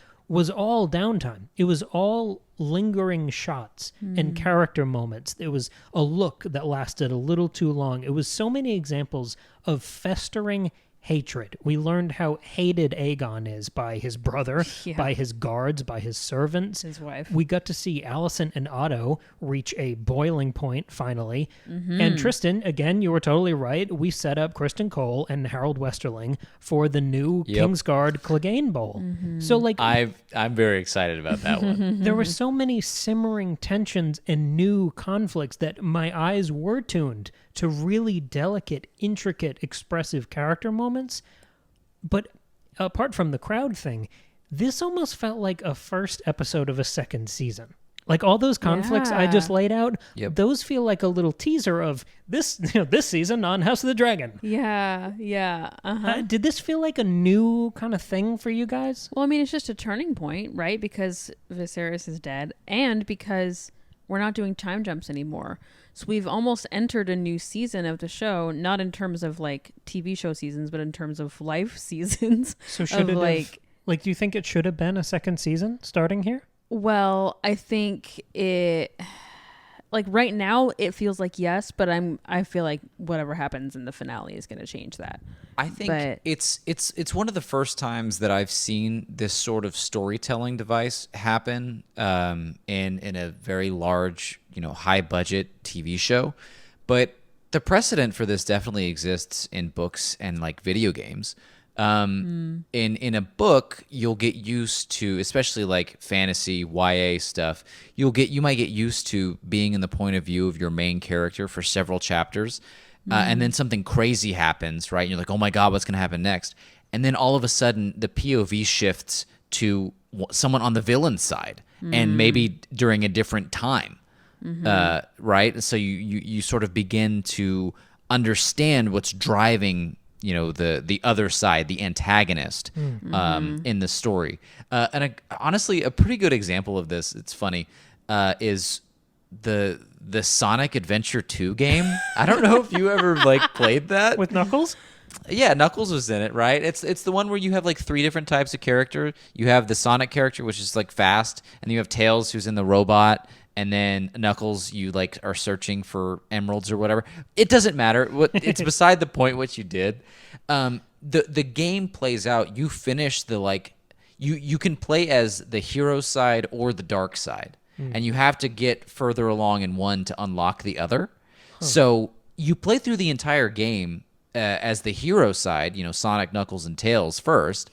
all downtime. It was all lingering shots and character moments. It was a look that lasted a little too long. It was so many examples of festering hatred. We learned how hated Aegon is by his brother, by his guards, by his servants. His wife. We got to see Alicent and Otto reach a boiling point, finally. And Tristan, again, you were totally right. We set up Criston Cole and Harold Westerling for the new Kingsguard Clegane Bowl. So, like, I'm very excited about that one. there were so many simmering tensions and new conflicts that my eyes were tuned to really delicate, intricate, expressive character moments. But apart from the crowd thing, this almost felt like a first episode of a second season. Like all those conflicts I just laid out, those feel like a little teaser of this this season on House of the Dragon. Did this feel like a new kind of thing for you guys? Well, I mean, it's just a turning point, right? Because Viserys is dead and because we're not doing time jumps anymore. So we've almost entered a new season of the show, not in terms of like TV show seasons, but in terms of life seasons. So should it like, do you think it should have been a second season starting here? Well, I think it, like right now it feels like yes, but I feel like whatever happens in the finale is going to change that. I think it's one of the first times that I've seen this sort of storytelling device happen in a very large, high budget TV show. But the precedent for this definitely exists in books and like video games. In a book, you'll get used to, especially like fantasy, YA stuff, you might get used to being in the point of view of your main character for several chapters. And then something crazy happens, right? And you're like, oh my God, what's going to happen next? And then all of a sudden, the POV shifts to someone on the villain's side, and maybe during a different time, right? So you sort of begin to understand what's driving, the other side, the antagonist, in the story. And honestly, a pretty good example of this, it's funny, is the Sonic Adventure 2 game. I don't know if you ever played that with Knuckles. Yeah, Knuckles was in it, right? It's the one where you have like 3 different types of character. You have the Sonic character, which is like fast, and you have Tails, who's in the robot, and then Knuckles, you like are searching for emeralds or whatever. It doesn't matter. It's beside the point what you did. The game plays out. You finish the you can play as the hero side or the dark side. And you have to get further along in one to unlock the other. So you play through the entire game as the hero side, Sonic, Knuckles, and Tails first.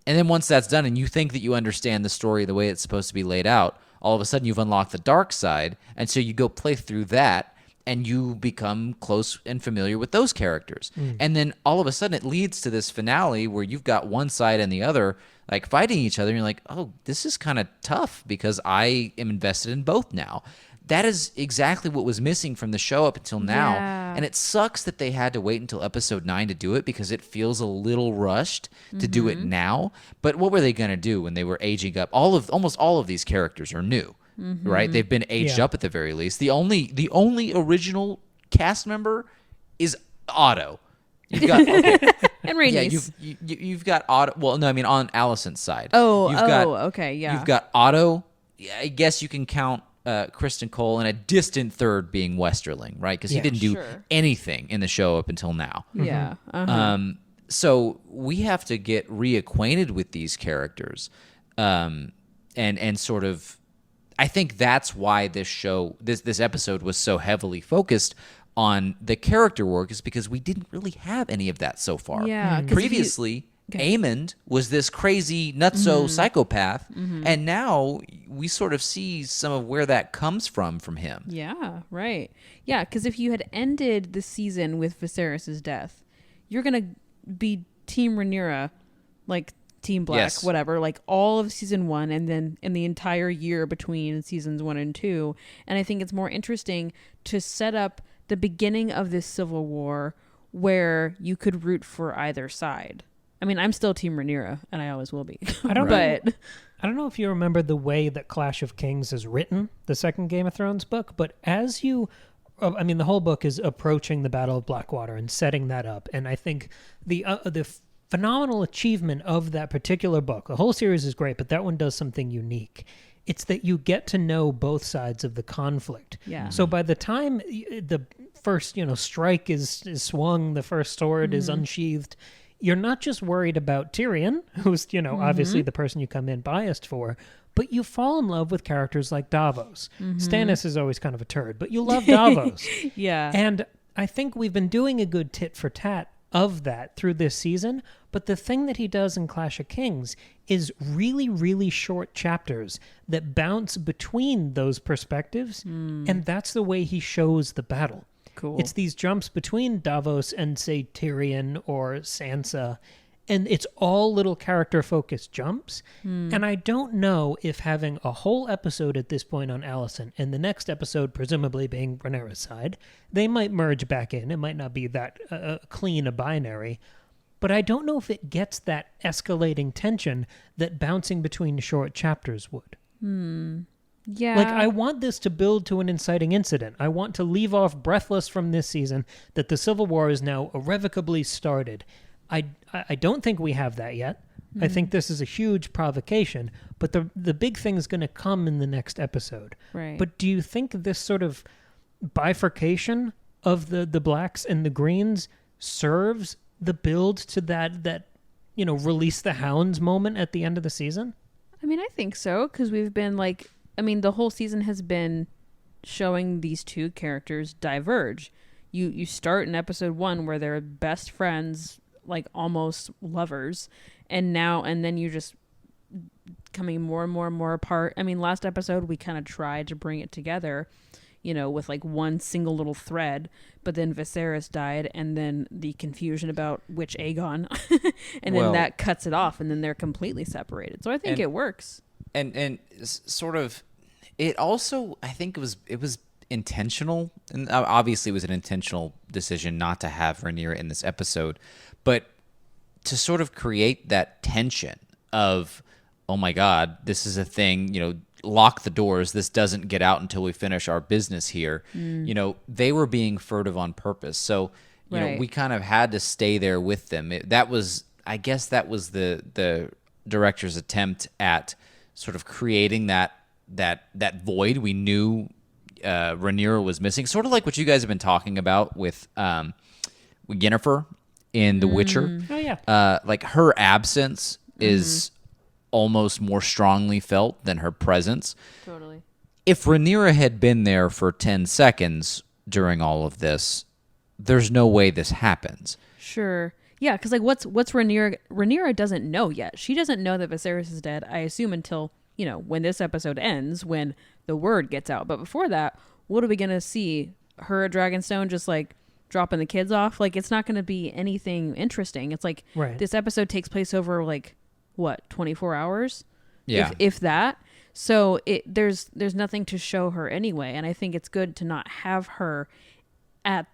And then once that's done and you think that you understand the story the way it's supposed to be laid out, all of a sudden you've unlocked the dark side. And so you go play through that and you become close and familiar with those characters. And then all of a sudden it leads to this finale where you've got one side and the other like fighting each other. And you're like, oh, this is kind of tough because I am invested in both now. That is exactly what was missing from the show up until now. Yeah. And it sucks that they had to wait until episode 9 to do it because it feels a little rushed to do it now. But what were they going to do when they were aging up? Almost all of these characters are new, right? They've been aged up at the very least. The only original cast member is Otto. You've got and Rhaenys. Yeah, you've got Otto. Well, no, I mean on Alicent's side. Okay, yeah. You've got Otto. I guess you can count Criston Cole and a distant third being Westerling, right? Because he didn't do anything in the show up until now. Yeah. So we have to get reacquainted with these characters, and sort of. I think that's why this episode was so heavily focused on the character work, is because we didn't really have any of that so far. Yeah, 'cause Previously, Aemond was this crazy nutso psychopath, and now we sort of see some of where that comes from him. Yeah, right. Yeah, because if you had ended the season with Viserys' death, you're going to be Team Rhaenyra, like Team Black, Yes. whatever, like all of season 1 and then in the entire year between seasons 1 and 2. And I think it's more interesting to set up the beginning of this civil war where you could root for either side. I mean, I'm still Team Rhaenyra, and I always will be. I don't but know. I don't know if you remember the way that Clash of Kings is written, the second Game of Thrones book, but as you, I mean, the whole book is approaching the Battle of Blackwater and setting that up, and I think the phenomenal achievement of that particular book, the whole series is great, but that one does something unique. It's that you get to know both sides of the conflict. Yeah. So by the time the first, strike is swung, the first sword is unsheathed, you're not just worried about Tyrion, who's, obviously the person you come in biased for, but you fall in love with characters like Davos. Stannis is always kind of a turd, but you love Davos. yeah. And I think we've been doing a good tit for tat of that through this season, but the thing that he does in Clash of Kings is really, really short chapters that bounce between those perspectives, and that's the way he shows the battle. Cool. It's these jumps between Davos and, say, Tyrion or Sansa, and it's all little character-focused jumps. And I don't know if having a whole episode at this point on Alicent and the next episode presumably being Rhaenyra's side, they might merge back in. It might not be that clean a binary, but I don't know if it gets that escalating tension that bouncing between short chapters would. Yeah. Like, I want this to build to an inciting incident. I want to leave off breathless from this season that the Civil War is now irrevocably started. I don't think we have that yet. I think this is a huge provocation, but the big thing is going to come in the next episode. Right. But do you think this sort of bifurcation of the blacks and the greens serves the build to that release the hounds moment at the end of the season? I mean, I think so, because we've been the whole season has been showing these two characters diverge. You start in episode 1 where they're best friends, like almost lovers, and then you're just coming more and more and more apart. I mean, last episode we kind of tried to bring it together, with like one single little thread, but then Viserys died, and then the confusion about which Aegon, and then that cuts it off, and then they're completely separated. So I think it works. And sort of, it also, I think it was intentional, and obviously it was an intentional decision not to have Rhaenyra in this episode, but to sort of create that tension of, oh my God, this is a thing, lock the doors, this doesn't get out until we finish our business here. They were being furtive on purpose. So, we kind of had to stay there with them. I guess that was the director's attempt at sort of creating that void we knew Rhaenyra was missing, sort of like what you guys have been talking about with Yennefer in The Witcher. Oh yeah. Like her absence is almost more strongly felt than her presence. Totally. If Rhaenyra had been there for 10 seconds during all of this, there's no way this happens. Sure. Yeah, because what's Rhaenyra? Rhaenyra doesn't know yet. She doesn't know that Viserys is dead, I assume, until, when this episode ends, when the word gets out. But before that, what are we going to see? Her at Dragonstone just, dropping the kids off? It's not going to be anything interesting. It's Right. This episode takes place over, 24 hours? Yeah. If that. So there's nothing to show her anyway. And I think it's good to not have her at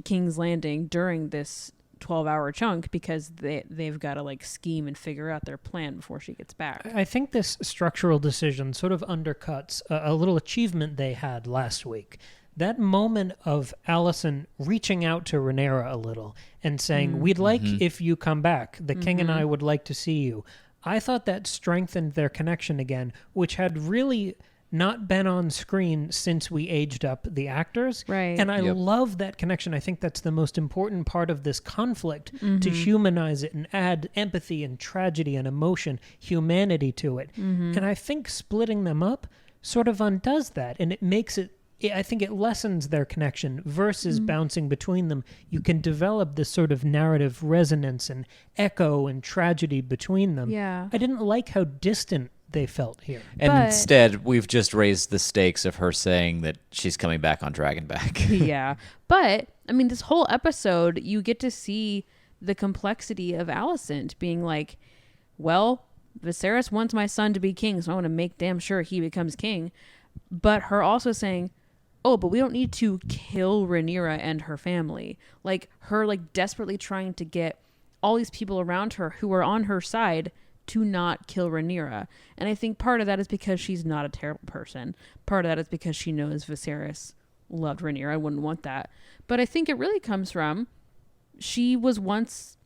King's Landing during this 12-hour chunk, because they've got to scheme and figure out their plan before she gets back. I think this structural decision sort of undercuts a little achievement they had last week. That moment of Alicent reaching out to Rhaenyra a little and saying, we'd like if you come back. The king and I would like to see you. I thought that strengthened their connection again, which had really not been on screen since we aged up the actors. Right. And I love that connection. I think that's the most important part of this conflict, to humanize it and add empathy and tragedy and emotion, humanity to it. And I think splitting them up sort of undoes that, and it makes it, I think it lessens their connection versus bouncing between them. You can develop this sort of narrative resonance and echo and tragedy between them. Yeah. I didn't like how distant they felt here. And But- instead, we've just raised the stakes of her saying that she's coming back on Dragonback. Yeah. But, I mean, this whole episode, you get to see the complexity of Alicent being like, well, Viserys wants my son to be king, so I want to make damn sure he becomes king. But her also saying, oh, but we don't need to kill Rhaenyra and her family. Like, her, like, desperately trying to get all these people around her who are on her side to not kill Rhaenyra. And I think part of that is because she's not a terrible person. Part of that is because she knows Viserys loved Rhaenyra. I wouldn't want that. But I think it really comes from she was once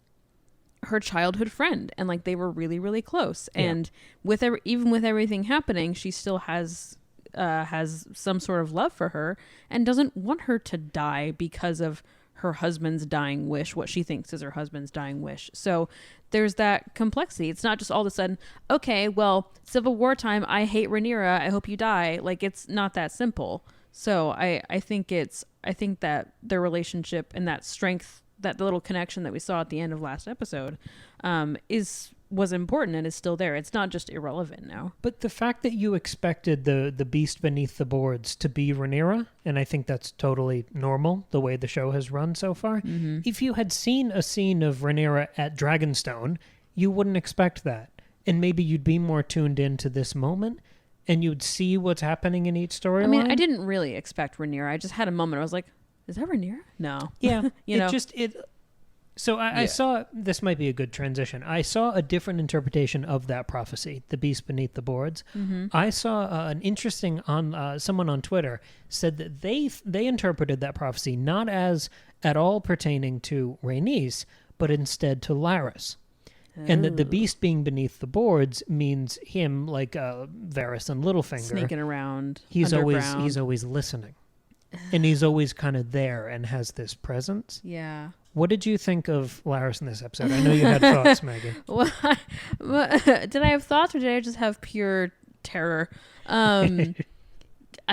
her childhood friend, and like they were really, really close. Yeah. And with even with everything happening, she still has some sort of love for her and doesn't want her to die because of her husband's dying wish, what she thinks is her husband's dying wish. So there's that complexity. It's not just all of a sudden, okay, well, Civil War time, I hate Rhaenyra, I hope you die. Like, it's not that simple. So I think that their relationship and that strength, that the little connection that we saw at the end of last episode, was important and is still there. It's not just irrelevant now. But the fact that you expected the beast beneath the boards to be Rhaenyra, and I think that's totally normal, the way the show has run so far. Mm-hmm. If you had seen a scene of Rhaenyra at Dragonstone, you wouldn't expect that. And maybe you'd be more tuned into this moment, and you'd see what's happening in each storyline. I mean, I didn't really expect Rhaenyra. I just had a moment. I was like, is that Rhaenyra? No. Yeah. You know? So I Yeah. saw, this might be a good transition. I saw a different interpretation of that prophecy, the beast beneath the boards. Mm-hmm. I saw an interesting, someone on Twitter said that they interpreted that prophecy not as at all pertaining to Rhaenys, but instead to Larys. And that the beast being beneath the boards means him, like Varys and Littlefinger. Sneaking around. He's underground. always listening, and he's always kind of there and has this presence. Yeah. What did you think of Larys in this episode? I know you had thoughts, Maggie. Well, did I have thoughts or did I just have pure terror? I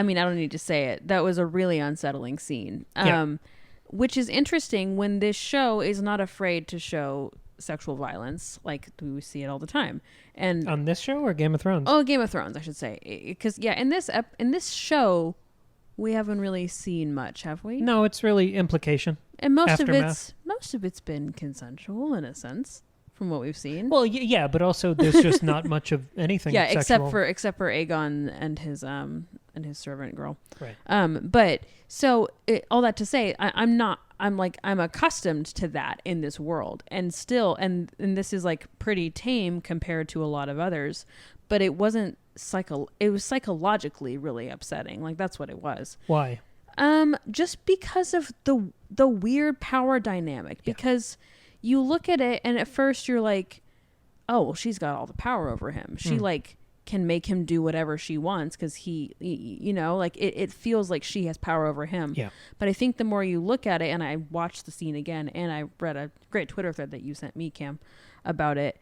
mean, I don't need to say it. That was a really unsettling scene. Yeah. Which is interesting when this show is not afraid to show sexual violence. Like, we see it all the time. And On this show or Game of Thrones? Game of Thrones, I should say. Because, yeah, in this show, we haven't really seen much, have we? No, it's really implication. And most Aftermath. of it's been consensual in a sense, from what we've seen. Well, yeah, but also there's just not much of anything. Yeah, sexual. except for Aegon and his servant girl. Right. But so all that to say, I'm accustomed to that in this world, and still, and this is like pretty tame compared to a lot of others, but it wasn't it was psychologically really upsetting. Like, that's what it was. Why? Just because of the weird power dynamic. Yeah. Because you look at it and at first you're like, oh, well, she's got all the power over him. She like can make him do whatever she wants because he, you know, like it feels like she has power over him. Yeah. But I think the more you look at it, and I watched the scene again, and I read a great Twitter thread that you sent me, Cam, about it.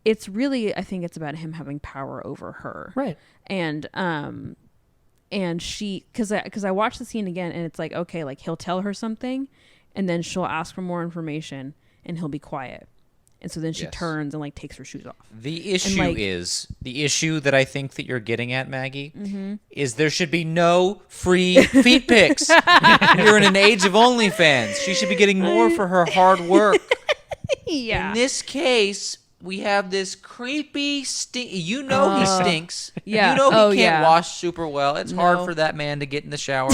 It's really, I think it's about him having power over her. Right. And she, because I watched the scene again, and it's like, okay, like he'll tell her something, and then she'll ask for more information, and he'll be quiet, and so then she Yes. turns and like takes her shoes off. The issue like- the issue that I think that you're getting at, Maggie, Mm-hmm. is there should be no free feet pics. You're in an age of OnlyFans. She should be getting more for her hard work. Yeah, In this case, we have this creepy You know he stinks. yeah. You know he Oh, can't yeah. wash super well. It's hard No. for that man to get in the shower.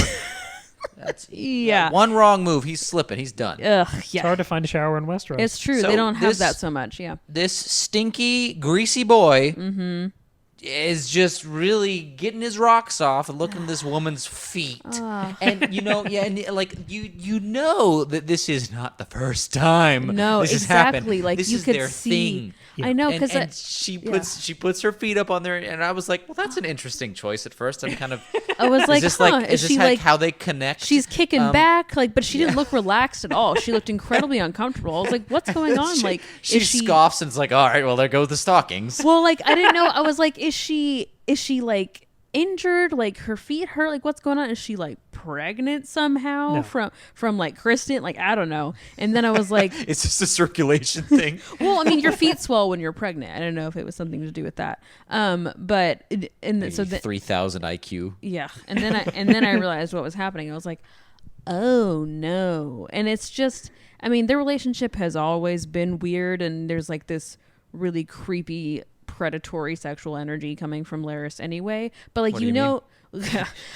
That's yeah. one wrong move. He's slipping. He's done. Ugh, It's yeah. hard to find a shower in Westeros. It's true. So They don't have this- that so much. Yeah. This stinky, greasy boy Mm-hmm. is just really getting his rocks off and looking at this woman's feet. And you know, yeah, and like you know that this is not the first time No, this has happened. exactly. Like, this you is could their see- thing. Yeah. I know, And, because and she puts her feet up on there, and I was like, well, that's an interesting choice at first. I'm kind of I was like, is this huh, like is is this she like like how they connect? she's kicking Um, back, like, but she didn't look relaxed at all. She looked incredibly uncomfortable. I was like, what's going on? Like, she is scoffs and it's like, all right, well, there go the stockings. Well, like, I didn't know. I was like, is she like injured? Like her feet hurt? Like what's going on? Is she like pregnant somehow from like Criston? Like I don't know. And then I was like, it's just a circulation thing. well, I mean, your feet swell when you're pregnant. I don't know if it was something to do with that. But so 3,000 IQ. yeah. And then I realized what was happening. I was like, oh no. And it's just, I mean, their relationship has always been weird, and there's like this really creepy predatory sexual energy coming from Larys anyway. But like, you know,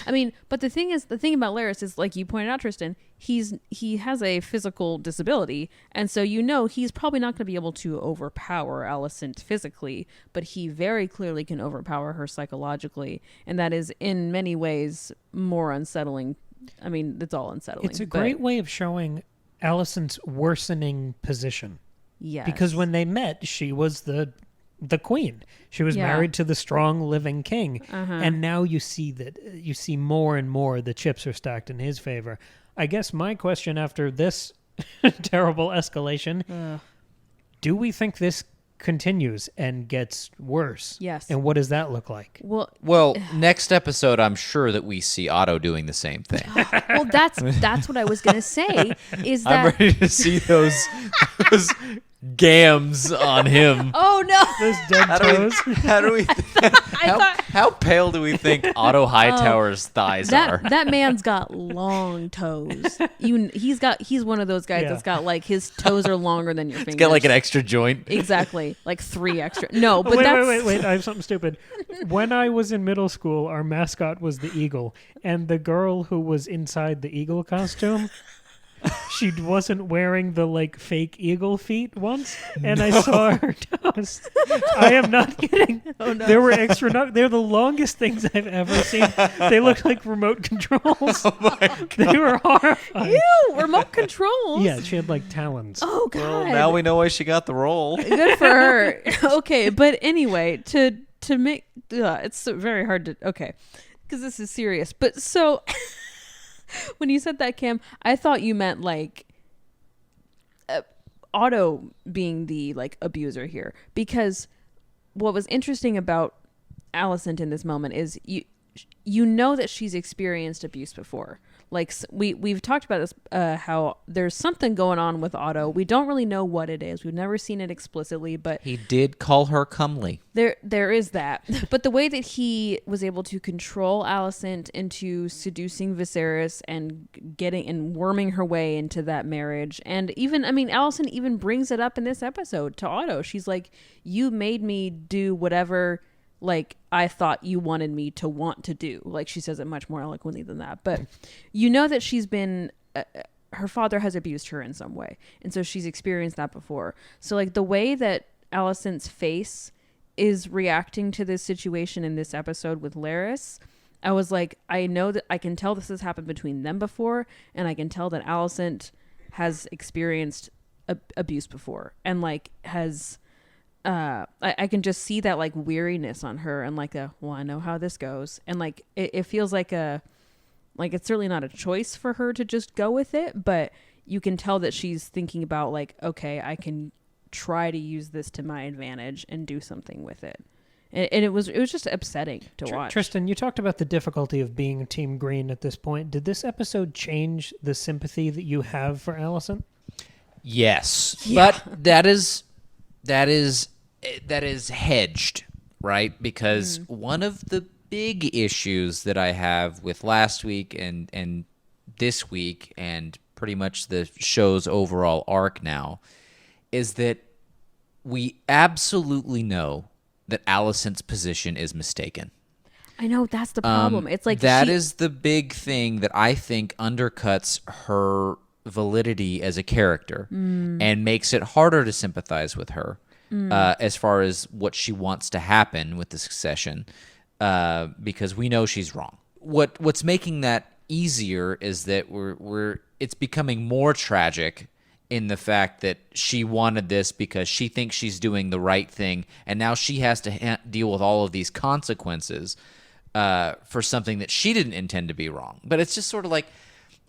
I mean, but the thing about Larys is, like you pointed out, Tristan, he has a physical disability, and so you know he's probably not going to be able to overpower Alicent physically, but he very clearly can overpower her psychologically, and that is in many ways more unsettling. I mean, it's all unsettling. It's a great way of showing Alicent's worsening position. Yes. Because when they met, she was the queen. She was married to the strong living king. And now you see more and more the chips are stacked in his favor. I guess my question after this terrible escalation, do we think this continues and gets worse? Yes. And what does that look like? Well, next episode, I'm sure that we see Otto doing the same thing. Well, that's what I was gonna say. Is that I'm ready to see those gams on him. Oh no! Those dead toes. How do we? How pale do we think Otto Hightower's thighs are? That man's got long toes. He's one of those guys that's got like his toes are longer than your fingers. He's got like an extra joint. Exactly, like 3 extra. No, but wait! I have something stupid. When I was in middle school, our mascot was the eagle, and the girl who was inside the eagle costume, she wasn't wearing the like fake eagle feet once, and I saw her toes. I am not kidding. Oh, no. There were they're the longest things I've ever seen. They looked like remote controls. Oh my God. They were horrifying. Ew, remote controls. Yeah, she had like talons. Oh God. Well, now we know why she got the role. Good for her. Okay, but anyway, to make it's very hard to because this is serious. But so. When you said that, Cam, I thought you meant like Otto being the like abuser here, because what was interesting about Alicent in this moment is you know that she's experienced abuse before. Like we've talked about this, how there's something going on with Otto. We don't really know what it is. We've never seen it explicitly, but he did call her comely. There is that. But the way that he was able to control Alicent into seducing Viserys and worming her way into that marriage, and even Alicent even brings it up in this episode to Otto. She's like, "You made me do whatever." Like I thought you wanted me to want to do. Like she says it much more eloquently than that. But you know that she's been, her father has abused her in some way. And so she's experienced that before. So like the way that Alicent's face is reacting to this situation in this episode with Larys, I was like, I know that I can tell this has happened between them before. And I can tell that Alicent has experienced abuse before and like has... I can just see that like weariness on her and like well, I know how this goes, and like it feels like it's certainly not a choice for her to just go with it, but you can tell that she's thinking about like, okay, I can try to use this to my advantage and do something with it. And it was just upsetting to watch. Tristan, you talked about the difficulty of being Team Green at this point. Did this episode change the sympathy that you have for Alicent? Yes, but that is hedged, right? Because one of the big issues that I have with last week and this week and pretty much the show's overall arc now is that we absolutely know that Alicent's position is mistaken. I know, that's the problem. It's like that is the big thing that I think undercuts her validity as a character and makes it harder to sympathize with her as far as what she wants to happen with the succession, because we know she's wrong. What's making that easier is that it's becoming more tragic in the fact that she wanted this because she thinks she's doing the right thing, and now she has to deal with all of these consequences for something that she didn't intend to be wrong. But it's just sort of like,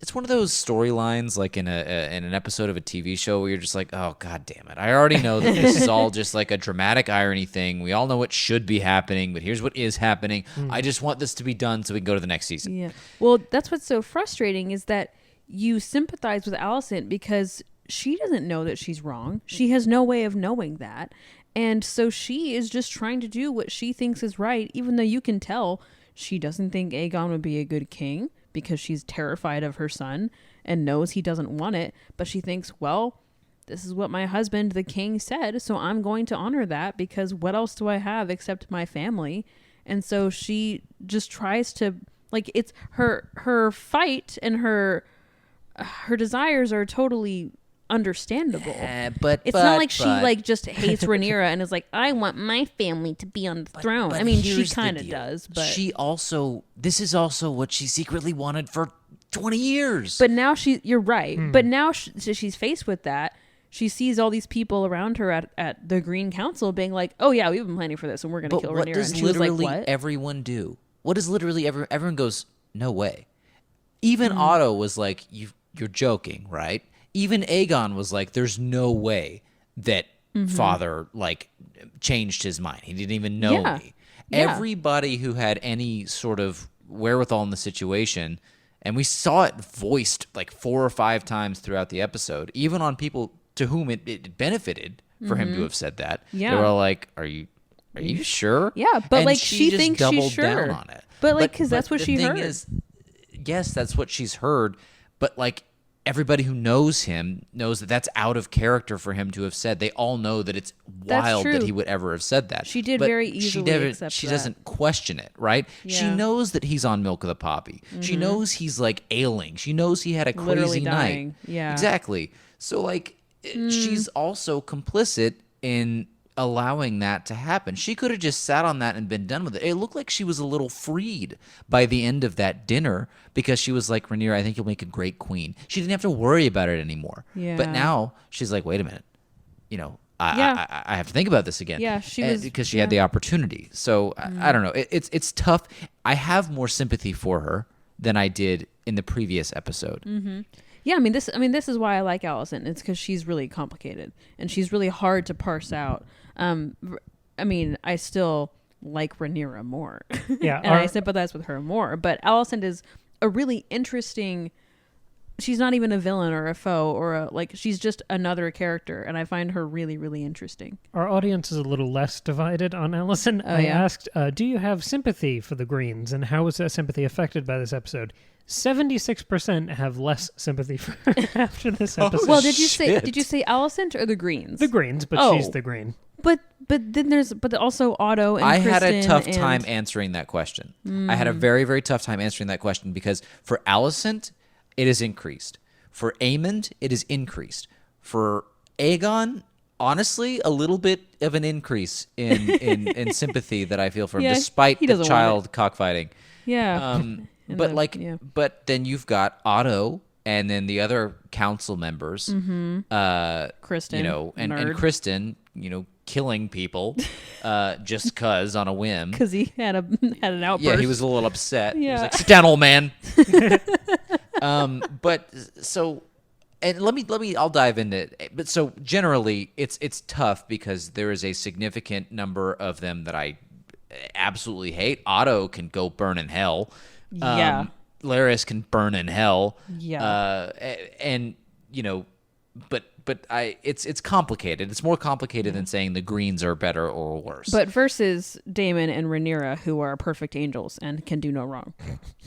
it's one of those storylines like in an episode of a TV show where you're just like, oh god damn it, I already know that this is all just like a dramatic irony thing. We all know what should be happening, but here's what is happening. I just want this to be done so we can go to the next season. Yeah. Well, that's what's so frustrating is that you sympathize with Alicent because she doesn't know that she's wrong. She has no way of knowing that. And so she is just trying to do what she thinks is right, even though you can tell she doesn't think Aegon would be a good king because she's terrified of her son and knows he doesn't want it. But she thinks, well, this is what my husband, the king, said, so I'm going to honor that because what else do I have except my family? And so she just tries to, like, it's her fight and her desires are totally understandable. But it's not like she like just hates Rhaenyra and is like, I want my family to be on the throne. I mean, she kind of does, but this is also what she secretly wanted for 20 years. But now you're right. But now she's faced with that. She sees all these people around her at the Green Council being like, oh yeah, we've been planning for this and we're going to kill Rhaenyra. Does and she was literally like, what? everyone do? What does literally everyone goes, no way. Even Otto was like, you're joking, right? Even Aegon was like, there's no way that father like changed his mind. He didn't even know me. Yeah. Everybody who had any sort of wherewithal in the situation, and we saw it voiced like 4 or 5 times throughout the episode, even on people to whom it benefited for him to have said that. Yeah. They were all like, are you sure? Yeah, but and like she thinks doubled she's sure. down on it. But like, because that's what she heard. Yes, that's what she's heard. But like, everybody who knows him knows that that's out of character for him to have said. They all know that it's wild that he would ever have said that. She did very easily accept She that. doesn't question it, right? Yeah. She knows that he's on milk of the poppy. She knows he's like ailing. She knows he had a crazy night. Yeah, exactly. So like, she's also complicit in allowing that to happen. She could have just sat on that and been done with it. It looked like she was a little freed by the end of that dinner because she was like, Rhaenyra, I think you'll make a great queen. She didn't have to worry about it anymore. Yeah. But now she's like, wait a minute, I have to think about this again. Yeah, she was because she had the opportunity. So I don't know. It's tough. I have more sympathy for her than I did in the previous episode. Mm-hmm. Yeah, I mean this is why I like Alicent. It's because she's really complicated and she's really hard to parse out. I mean, I still like Rhaenyra more. Yeah, and I sympathize with her more. But Alicent is a really interesting. She's not even a villain or a foe or she's just another character, and I find her really, really interesting. Our audience is a little less divided on Alicent. I asked, do you have sympathy for the Greens, and how was that sympathy affected by this episode? 76% have less sympathy for her after this episode. Well, did you say Alicent or the Greens? The Greens, but she's the Green. But then there's also Otto and I Criston had a tough time answering that question. I had a very, very tough time answering that question because for Alicent, it is increased. For Aemond, it is increased. For Aegon, honestly, a little bit of an increase in sympathy that I feel for him, despite the child cockfighting. Yeah. But then you've got Otto and then the other council members, Criston, and Criston, killing people, just cause on a whim. Because he had an outburst. Yeah, he was a little upset. Yeah. He was like, "Sit down, old man." I'll dive into it. But so generally, it's tough because there is a significant number of them that I absolutely hate. Otto can go burn in hell. Yeah. Larys can burn in hell. Yeah. But it's complicated. It's more complicated than saying the Greens are better or worse. But versus Daemon and Rhaenyra, who are perfect angels and can do no wrong.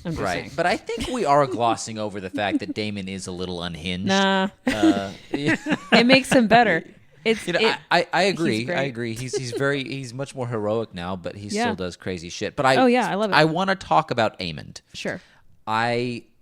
I'm just saying. But I think we are glossing over the fact that Daemon is a little unhinged. Nah. It makes him better. I agree. I agree. He's much more heroic now, but he still does crazy shit. But I love it. I want to talk about Aemond. Sure.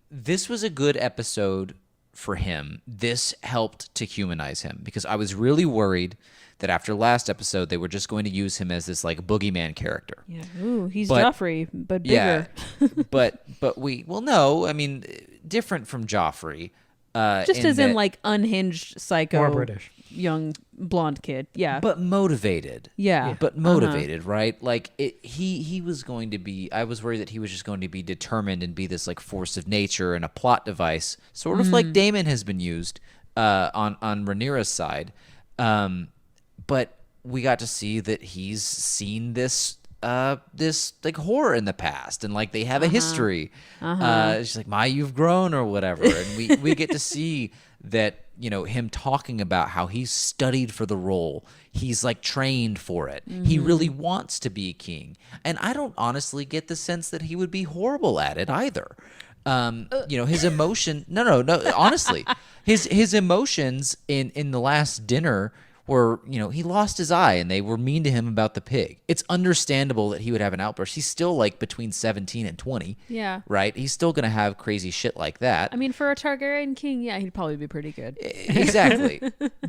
This was a good episode for him. This helped to humanize him because I was really worried that after last episode they were just going to use him as this like boogeyman character. Yeah. Ooh, he's Joffrey, but bigger. Yeah. No. I mean, different from Joffrey. Just as in like unhinged psycho. More British. young blonde kid. Yeah. But motivated. Yeah. But motivated, right? Like he was going to be. I was worried that he was just going to be determined and be this like force of nature and a plot device, sort of like Daemon has been used on Rhaenyra's side. But we got to see that he's seen this like horror in the past, and like they have a history. It's like you've grown or whatever, and we get to see that, you know, him talking about how he's studied for the role. He's like trained for it. He really wants to be king, and I don't honestly get the sense that he would be horrible at it either. You know, his emotion. No. Honestly, his emotions in the last dinner were, you know, he lost his eye and they were mean to him about the pig. It's understandable that he would have an outburst. He's still like between 17 and 20. Yeah. Right? He's still going to have crazy shit like that. I mean, for a Targaryen king, yeah, he'd probably be pretty good. Exactly.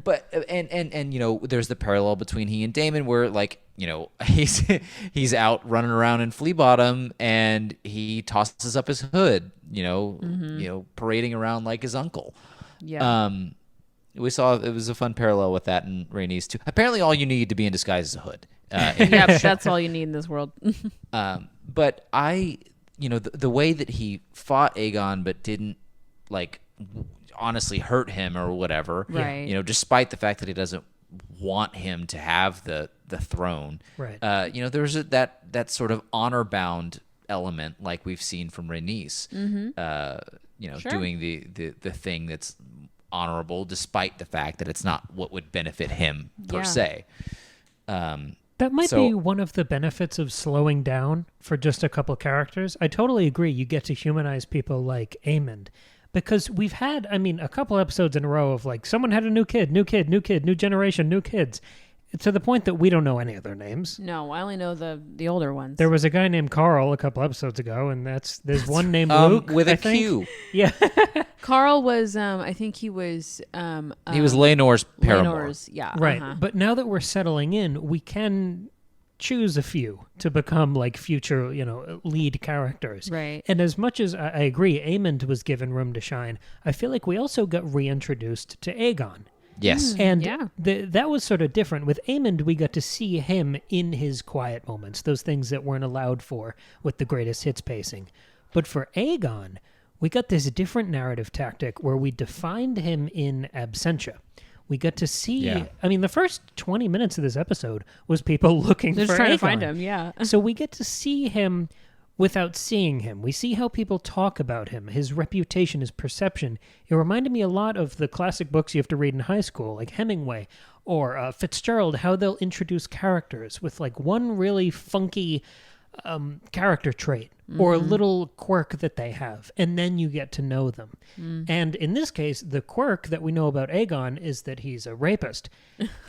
But and you know, there's the parallel between he and Daemon where, like, you know, he's out running around in Flea Bottom and he tosses up his hood, you know, parading around like his uncle. Yeah. We saw it was a fun parallel with that in Rhaenys too. Apparently, all you need to be in disguise is a hood. Yep, that's all you need in this world. But you know, the way that he fought Aegon, but didn't like honestly hurt him or whatever. Right. You know, despite the fact that he doesn't want him to have the throne. Right. You know, there's that sort of honor bound element like we've seen from Rhaenys. You know, doing the thing that's honorable despite the fact that it's not what would benefit him per se. That might be one of the benefits of slowing down for just a couple characters. I totally agree. You get to humanize people like Aemond, because we've had, I mean, a couple episodes in a row of like someone had a new kid, new generation, new kids, to the point that we don't know any of their names. No, I only know the older ones. There was a guy named Carl a couple episodes ago, and there's one named Luke with I a think. Q. Yeah. Carl was, I think he was... he was Laenor's paramour. Laenor's, yeah. Right. But now that we're settling in, we can choose a few to become like future, you know, lead characters. Right. And as much as I agree, Aemond was given room to shine, I feel like we also got reintroduced to Aegon. Yes. And Yeah. that was sort of different. With Aemond, we got to see him in his quiet moments, those things that weren't allowed for with the greatest hits pacing. But for Aegon, we got this different narrative tactic where we defined him in absentia. We got to see, I mean, the first 20 minutes of this episode was people looking They're for just trying Aegon. to find him, yeah. So we get to see him without seeing him. We see how people talk about him, his reputation, his perception. It reminded me a lot of the classic books you have to read in high school, like Hemingway or Fitzgerald, how they'll introduce characters with like one really funky character trait or a little quirk that they have, and then you get to know them. And in this case, the quirk that we know about Aegon is that he's a rapist.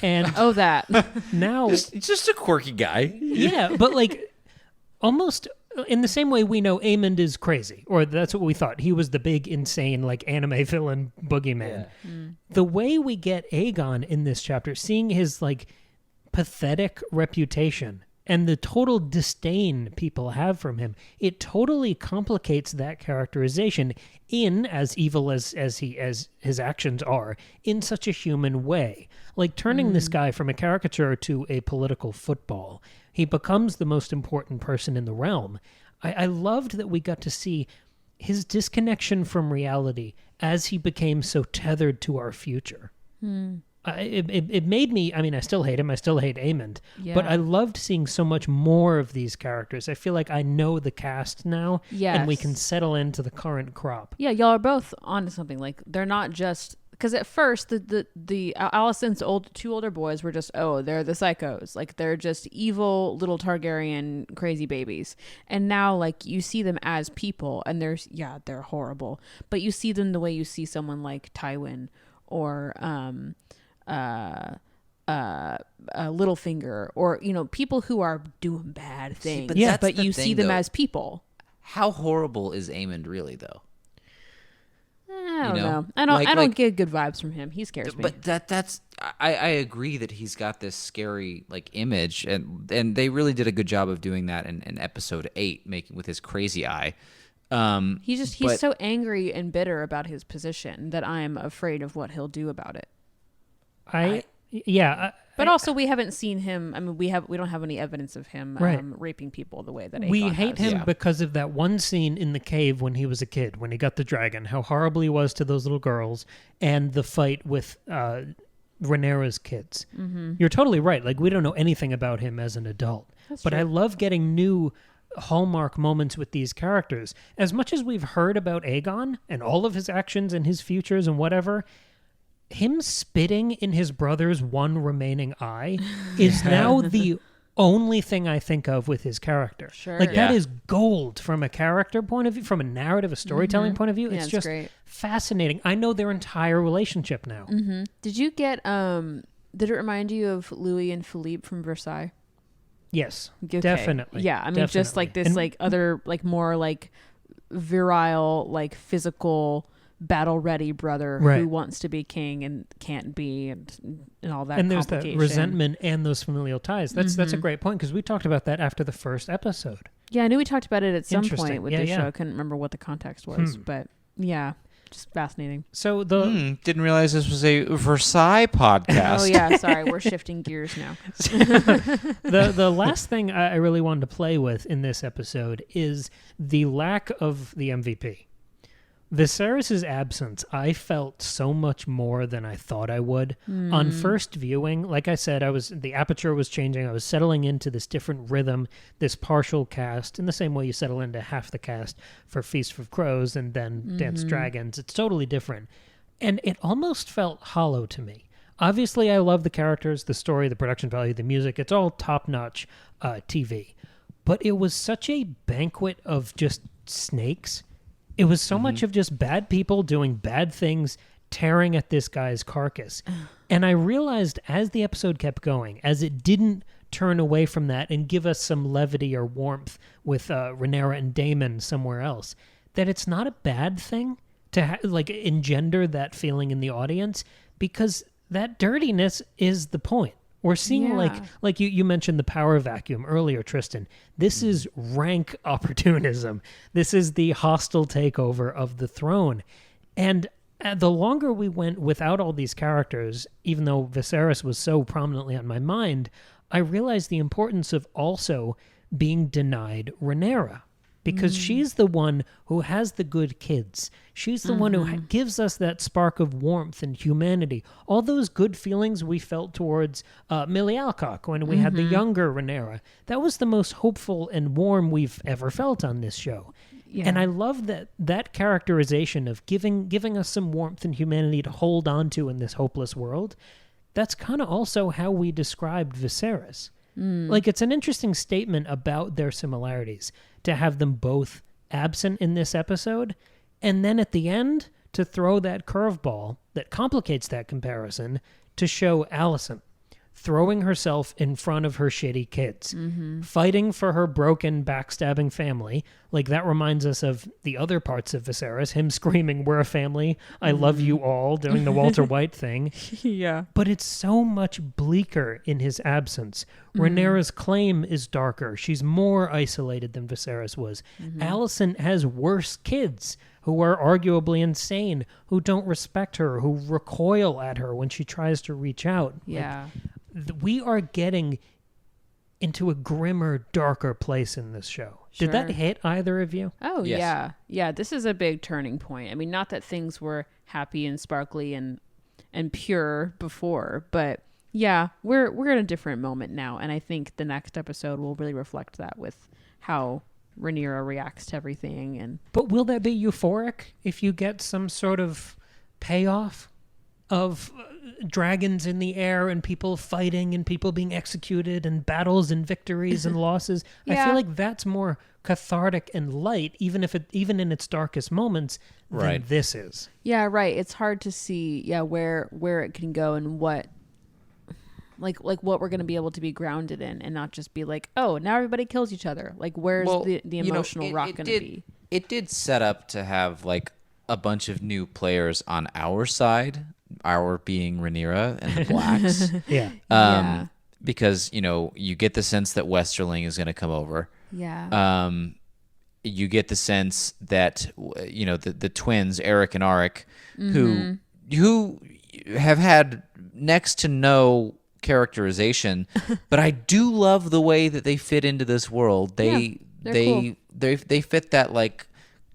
And Oh, that. now... He's just a quirky guy. Yeah, but like almost in the same way we know Aemond is crazy, or that's what we thought. He was the big, insane, like anime villain boogeyman. The way we get Aegon in this chapter, seeing his like pathetic reputation and the total disdain people have from him, it totally complicates that characterization in as evil as his actions are, in such a human way. Like turning this guy from a caricature to a political football. He becomes the most important person in the realm. I loved that we got to see his disconnection from reality as he became so tethered to our future. It made me, I mean, I still hate him. I still hate Aemond. Yeah. But I loved seeing so much more of these characters. I feel like I know the cast now. And we Yes. can settle into the current crop. Yeah, y'all are both onto something. Like, they're not just... Because at first, the Alicent's two older boys were just, they're the psychos. Like, they're just evil little Targaryen crazy babies. And now, like, you see them as people, and they're horrible. But you see them the way you see someone like Tywin or Littlefinger, or, you know, people who are doing bad things. but that's but the you thing, see them though. as people. How horrible is Aemond really, though? I don't You know? know. I don't Like- get good vibes from him. He scares me. But that's I agree that he's got this scary like image, and they really did a good job of doing that in episode 8, making with his crazy eye. He's but- so angry and bitter about his position that I'm afraid of what he'll do about it. But also, we haven't seen him. I mean, we don't have any evidence of him raping people the way that Aegon we hate has. him because of that one scene in the cave when he was a kid, when he got the dragon, how horrible he was to those little girls, and the fight with Rhaenyra's kids. Mm-hmm. You're totally right. Like, we don't know anything about him as an adult. But I love getting new hallmark moments with these characters. As much as we've heard about Aegon and all of his actions and his futures and whatever, him spitting in his brother's one remaining eye is now the only thing I think of with his character. Sure. Like, that is gold from a character point of view, from a narrative, a storytelling point of view. It's just great. Fascinating. I know their entire relationship now. Mm-hmm. Did you get, did it remind you of Louis and Philippe from Versailles? Yes, Okay. definitely. Yeah, I mean, just like this, like other, like more like virile, like physical, battle-ready brother who wants to be king and can't be, and all that. And there's that resentment and those familial ties. That's a great point, because we talked about that after the first episode. Yeah, I knew we talked about it at some point with this show. I couldn't remember what the context was, but yeah. Just fascinating. So didn't realize this was a Versailles podcast. Oh yeah, sorry, we're shifting gears now. the last thing I really wanted to play with in this episode is the lack of the MVP. Viserys' absence, I felt so much more than I thought I would. On first viewing, like I said, the aperture was changing. I was settling into this different rhythm, this partial cast, in the same way you settle into half the cast for Feast of Crows and then Dance Dragons. It's totally different. And it almost felt hollow to me. Obviously, I love the characters, the story, the production value, the music. It's all top-notch TV. But it was such a banquet of just snakes. It was so much of just bad people doing bad things, tearing at this guy's carcass. And I realized as the episode kept going, as it didn't turn away from that and give us some levity or warmth with Rhaenyra and Daemon somewhere else, that it's not a bad thing to engender that feeling in the audience, because that dirtiness is the point. We're seeing, like you mentioned the power vacuum earlier, Tristan. This is rank opportunism. This is the hostile takeover of the throne. And the longer we went without all these characters, even though Viserys was so prominently on my mind, I realized the importance of also being denied Rhaenyra. Because she's the one who has the good kids. She's the one who gives us that spark of warmth and humanity. All those good feelings we felt towards Millie Alcock when we had the younger Rhaenyra. That was the most hopeful and warm we've ever felt on this show. Yeah. And I love that characterization of giving us some warmth and humanity to hold on to in this hopeless world. That's kind of also how we described Viserys. Like, it's an interesting statement about their similarities to have them both absent in this episode, and then at the end to throw that curveball that complicates that comparison to show Alicent throwing herself in front of her shitty kids, fighting for her broken, backstabbing family. Like, that reminds us of the other parts of Viserys, him screaming, "We're a family, I love you all," doing the Walter White thing. Yeah. But it's so much bleaker in his absence. Rhaenyra's claim is darker. She's more isolated than Viserys was. Alicent has worse kids who are arguably insane, who don't respect her, who recoil at her when she tries to reach out. Yeah. We are getting into a grimmer, darker place in this show. Sure. Did that hit either of you? Oh, Yes. yeah. Yeah, this is a big turning point. I mean, not that things were happy and sparkly and pure before, but yeah, we're in a different moment now, and I think the next episode will really reflect that with how Rhaenyra reacts to everything. But will that be euphoric if you get some sort of payoff of dragons in the air and people fighting and people being executed and battles and victories and losses? Yeah. I feel like that's more cathartic and light, even in its darkest moments, than this is. Yeah, right. It's hard to see where it can go and what like what we're going to be able to be grounded in, and not just be like, oh, now everybody kills each other. Like, where's the emotional rock going to be? It did set up to have like a bunch of new players on our side, our being Rhaenyra and the Blacks. Yeah. Because, you get the sense that Westerling is going to come over. Yeah. You get the sense that, the twins, Eric and Arik, who have had next to no characterization, but I do love the way that they fit into this world. They fit that like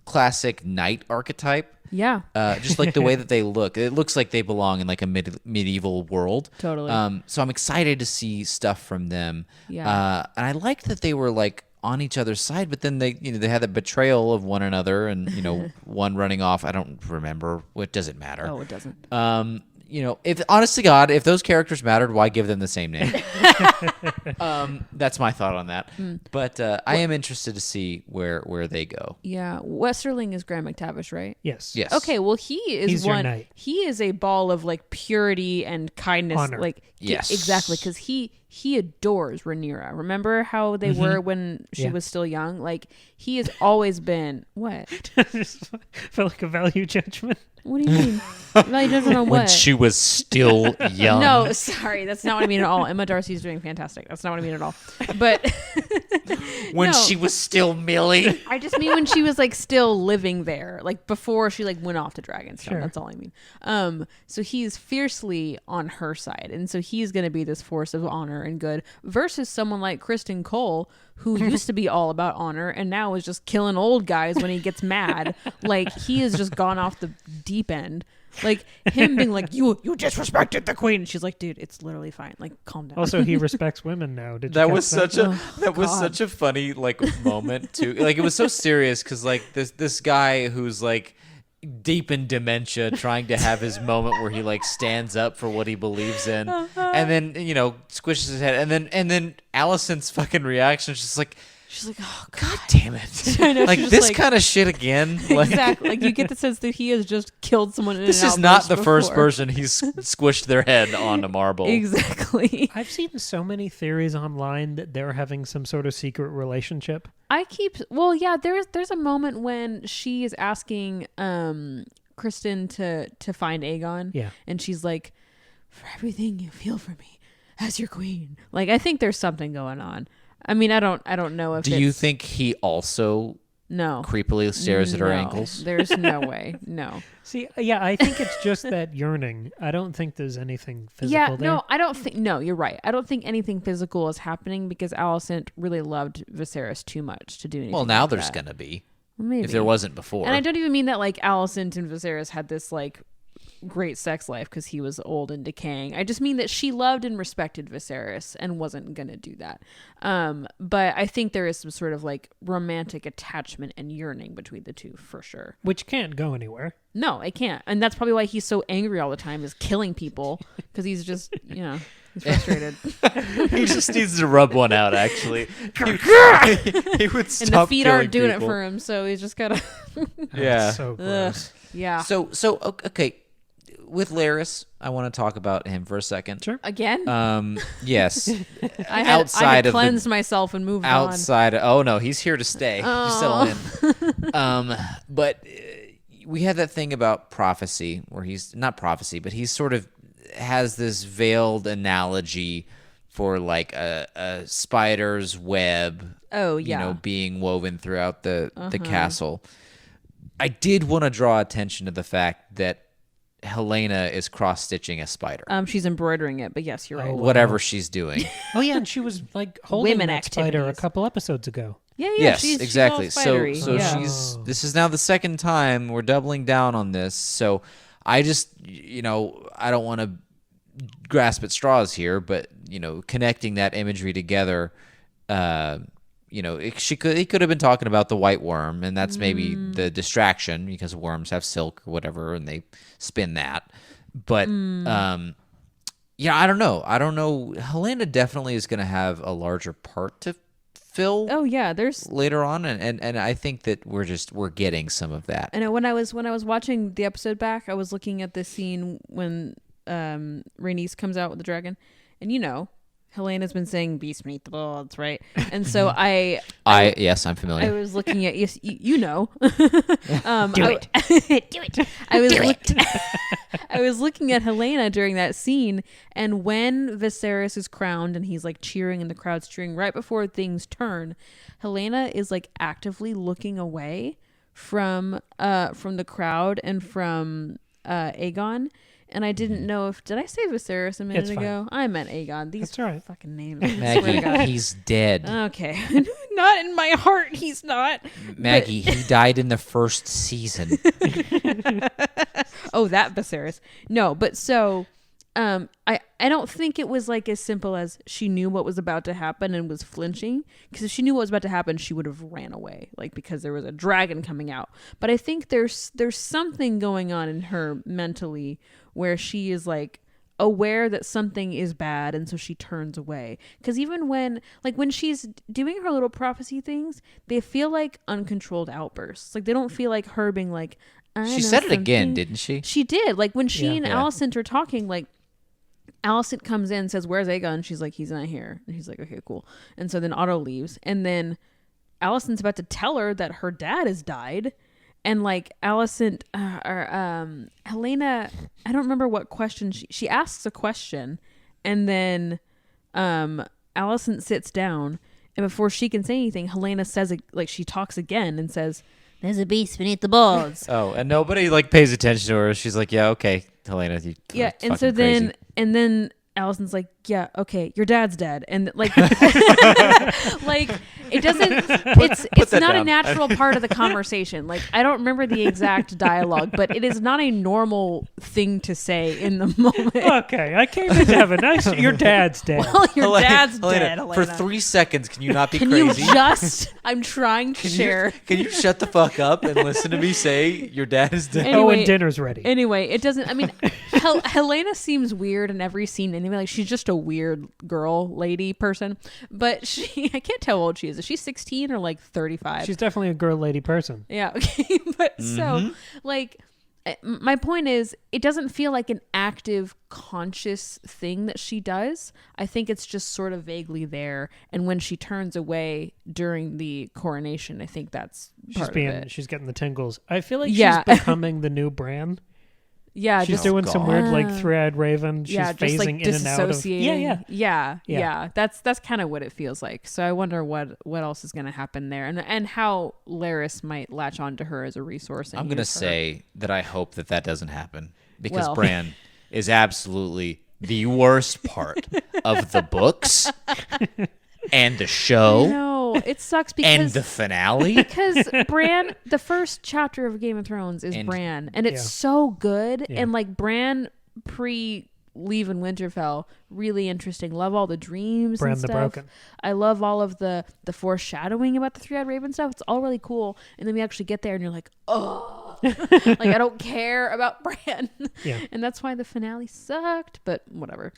classic knight archetype. Yeah. Just like the way that they look. It looks like they belong in like a medieval world. Totally. So I'm excited to see stuff from them. Yeah. And I liked that they were like on each other's side, but then they had the betrayal of one another, and one running off. I don't remember. It doesn't matter. Oh, it doesn't. If honest to God, if those characters mattered, why give them the same name? That's my thought on that. But I am interested to see where they go. Yeah. Westerling is Graham McTavish, right? Yes. Yes. Okay, well, he's your one. knight. He is a ball of like purity and kindness. Honor. Like Yes. exactly, because he adores Rhaenyra. Remember how they were when she was still young? Like he has always been what? Just felt like a value judgment. What do you mean? Value judgment on When what? she was still young. No, sorry, that's not what I mean at all. Emma Darcy's doing fantastic. That's not what I mean at all. But When no. she was still Millie. I just mean when she was like still living there, like before she like went off to Dragonstone. Sure. That's all I mean. So he's fiercely on her side, and so he's going to be this force of honor and good versus someone like Criston Cole, who used to be all about honor and now is just killing old guys when he gets mad. Like he has just gone off the deep end. Like him being like, you disrespected the queen. And she's like, dude, it's literally fine. Like, calm down. Also, he respects women now. Did you That catch was such a God. such a funny like moment too. Like it was so serious because like this guy who's like deep in dementia trying to have his moment where he like stands up for what he believes in, and then squishes his head, and then Alicent's fucking reaction is just like, She's like, oh God damn it. I know, Like she's this like- kind of shit again. Like, exactly. Like you get the sense that he has just killed someone. In this an is not outburst the first before. person he's squished their head on a marble. Exactly. I've seen so many theories online that they're having some sort of secret relationship. There's a moment when she is asking Criston to find Aegon. Yeah. And she's like, for everything you feel for me as your queen. Like I think there's something going on. I mean, I don't know if Do you think he also no creepily stares at her No. ankles? There's no way. No. See, yeah, I think it's just that yearning. I don't think there's anything physical Yeah, there. no, I don't think. No, you're right. I don't think anything physical is happening because Alicent really loved Viserys too much to do anything. Well, now like there's that. gonna be. Maybe. If there wasn't before. And I don't even mean that like Alicent and Viserys had this like great sex life because he was old and decaying. I just mean that she loved and respected Viserys and wasn't gonna do that. But I think there is some sort of like romantic attachment and yearning between the two for sure. Which can't go anywhere. No, it can't, and that's probably why he's so angry all the time, is killing people because he's just he's frustrated. He just needs to rub one out, actually. He would stop And the feet aren't killing doing people. it for him, so he's just gotta. Yeah. So gross. Yeah. So okay, with Larys, I want to talk about him for a second. Sure. Again, Yes. I outside had of the- cleansed myself and moved Outside. Oh no, he's here to stay. He's settling in. But we had that thing about prophecy, where he's not prophecy, but he's sort of has this veiled analogy for like a spider's web. Oh, yeah. Being woven throughout the castle. I did want to draw attention to the fact that Helaena is cross-stitching a spider. on. She's embroidering it, but yes, you're right. Oh, Whatever she's doing. Oh yeah, and she was like holding Women that spider a activities. couple episodos ago. Yeah, Yes, she's exactly. She's all spidery. So yeah. this is now the second time we're doubling down on this. So I just, I don't want to grasp at straws here, but connecting that imagery together, he could have been talking about the white worm, and that's maybe the distraction because worms have silk or whatever, and they spin that. But I don't know. Helaena definitely is going to have a larger part to fill. Oh yeah, there's. Later on, and I think that we're getting some of that. And when I was watching the episode back, I was looking at this scene when Rhaenys comes out with the dragon, and Helena's been saying "beast meet the bullets," right? And so Yes, I'm familiar. I was looking at yes, you know. Do it. Do it. I was looking at Helaena during that scene, and when Viserys is crowned and he's like cheering and the crowd's cheering right before things turn, Helaena is like actively looking away from the crowd and from Aegon, And I didn't know if... Did I say Viserys a minute It's fine. ago? I meant Aegon. These That's all right. fucking names. I swear to Maggie, God. he's dead. Okay. Not in my heart, he's not. Maggie, he died in the first season. Oh, that Viserys. No, but so... I don't think it was like as simple as she knew what was about to happen and was flinching, because if she knew what was about to happen, she would have ran away, like, because there was a dragon coming out. But I think there's something going on in her mentally where she is like aware that something is bad, and so she turns away. Because even when she's doing her little prophecy things, they feel like uncontrolled outbursts. Like, they don't feel like her being like, She said it again, didn't she? She did. Like, when she and Yeah. Alicent are talking, like, Alicent comes in, says, "Where's Aegon?" She's like, "He's not here." And he's like, "Okay, cool." And so then Otto leaves. And then Alicent's about to tell her that her dad has died. And like Helaena, I don't remember what question she asks a question. And then Alicent sits down. And before she can say anything, Helaena says, like, she talks again and says, "There's a beast beneath the boards." Oh, and nobody like pays attention to her. She's like, "Yeah, okay, Helaena, you." Yeah, it's and so fucking then crazy. Alicent's like, "Yeah, okay, your dad's dead," and like, like it doesn't. It's that not a down. natural part of the conversation. Like, I don't remember the exact dialogue, but it is not a normal thing to say in the moment. Okay, I came into heaven. Your dad's dead. Well, your dad's Helaena, dead. For Helaena. 3 seconds, can you not be Can crazy? you just? I'm trying to Can share. can you shut the fuck up and listen to me say your dad is dead? Oh, Anyway- and dinner's ready. Anyway, it doesn't. I mean, Helaena seems weird in every scene. Anyway, like, she's just a weird girl, lady person. But I can't tell how old she is. Is she 16 or like 35? She's definitely a girl lady person. Yeah. Okay. But so, like, my point is, it doesn't feel like an active, conscious thing that she does. I think it's just sort of vaguely there. And when she turns away during the coronation, I think that's part of it. She's getting the tingles. I feel like Yeah. she's becoming the new Bran. Yeah, She's just doing some weird like Ah. three-eyed raven. She's just phasing like in and out of. disassociating. Yeah. Yeah. That's kind of what it feels like. So I wonder what else is going to happen there, and how Larys might latch onto her as a resource. And I'm gonna use her. say that I hope that doesn't happen, because Well. Bran is absolutely the worst part of the books and the show No, it sucks and because the finale. because Bran, the first chapter of Game of Thrones is And- Bran, and it's Yeah. so good. Yeah. And like Bran Leave in Winterfell, really interesting. Love all the dreams Bran and the stuff. Broken. I love all of the foreshadowing about the three-eyed raven stuff. It's all really cool. And then we actually get there and you're like, oh, like, I don't care about Bran. Yeah. And that's why the finale sucked, but whatever.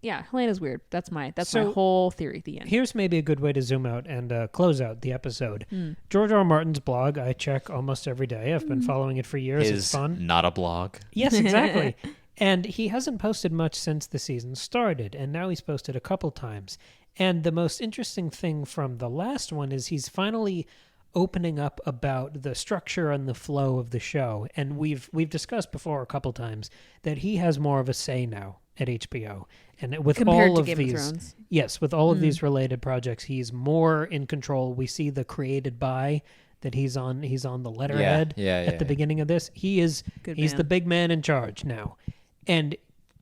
Yeah, Helena's weird. That's my So- whole theory at the end. Here's maybe a good way to zoom out and close out the episode. George R. R. Martin's blog, I check almost every day. I've been following it for years. It's Is fun. not a blog. Yes, exactly. And he hasn't posted much since the season started, and now he's posted a couple times. And the most interesting thing from the last one is he's finally opening up about the structure and the flow of the show. And we've discussed before a couple times that he has more of a say now at HBO. And with Compared all to of Game of these, Thrones. yes, with all of these related projects, he's more in control. We see the created by that he's on the letterhead at the beginning of this. He's man. the big man in charge now. And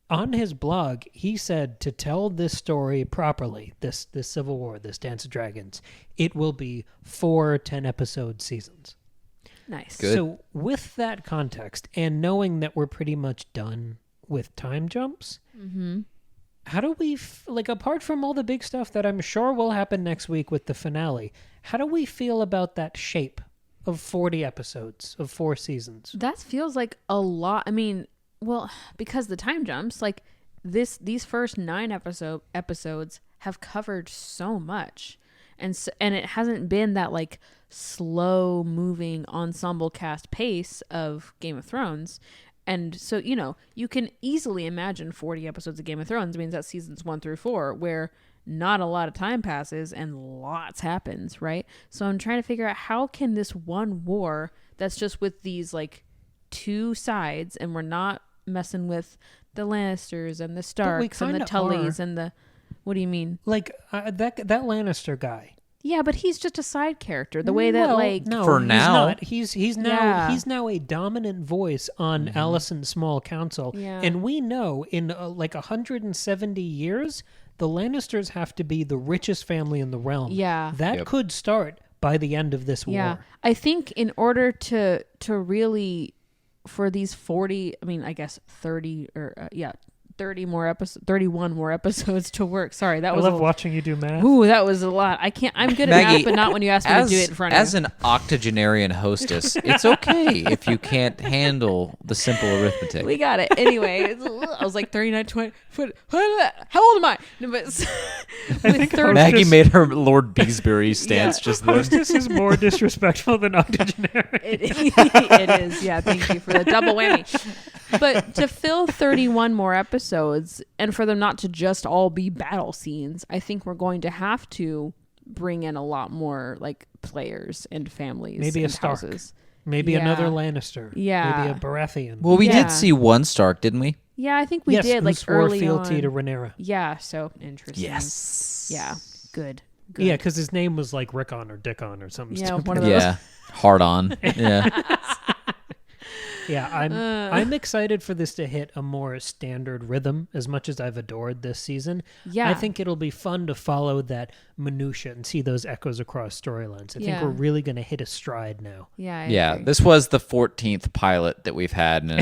on his blog, he said to tell this story properly, this Civil War, this Dance of Dragons, it will be 4 10-episode seasons. Nice. Good. So with that context, and knowing that we're pretty much done with time jumps, how do we, apart from all the big stuff that I'm sure will happen next week with the finale, how do we feel about that shape of 40 episodes, of 4 seasons? That feels like a lot. I mean, well, because the time jumps, like these first 9 episodes have covered so much, and it hasn't been that like slow moving ensemble cast pace of Game of Thrones. And so, you can easily imagine 40 episodes of Game of Thrones means that seasons 1 through 4, where not a lot of time passes and lots happens, right? So I'm trying to figure out, how can this one war that's just with these like 2 sides, and we're not messing with the Lannisters and the Starks and the kinda Tullys are. and the... What do you mean? That Lannister guy. Yeah, but he's just a side character. The way that, like... No, For he's now. not. He's now a dominant voice on Alicent's small council. Yeah. And we know in like 170 years, the Lannisters have to be the richest family in the realm. Yeah. That Yep. could start by the end of this Yeah. war. I think in order to really, for these 40, I mean, I guess 30 or 31 more episodes to work. Sorry, that I was love watching you do math. Ooh, that was a lot. I'm good at Maggie, math, but not when you ask me to do it in front of as you. an octogenarian hostess, it's okay if you can't handle the simple arithmetic. We got it. Anyway, I was like 39, 20. How old am I? No, but I think Maggie hostess- made her Lord Beesbury stance just then. Hostess is more disrespectful than octogenarian. it is. Yeah, thank you for the double whammy. But to fill 31 more episodes and for them not to just all be battle scenes, I think we're going to have to bring in a lot more like players and families. Maybe a and Stark. houses. Maybe Yeah. another Lannister. Yeah. Maybe a Baratheon. Well, we Yeah. did see one Stark, didn't we? Yeah, I think we yes, did who like swore early fealty on. to Rhaenyra. Yeah, so interesting. Yes. Yeah, good. Yeah, because his name was like Rickon or Dickon or something Yeah, stupid. one of those. Yeah. Hard on. Yeah. Yeah, I'm excited for this to hit a more standard rhythm. As much as I've adored this season, Yeah. I think it'll be fun to follow that minutia and see those echoes across storylines. I think Yeah. we're really going to hit a stride now. Yeah, I Yeah. agree. This was the 14th pilot that we've had in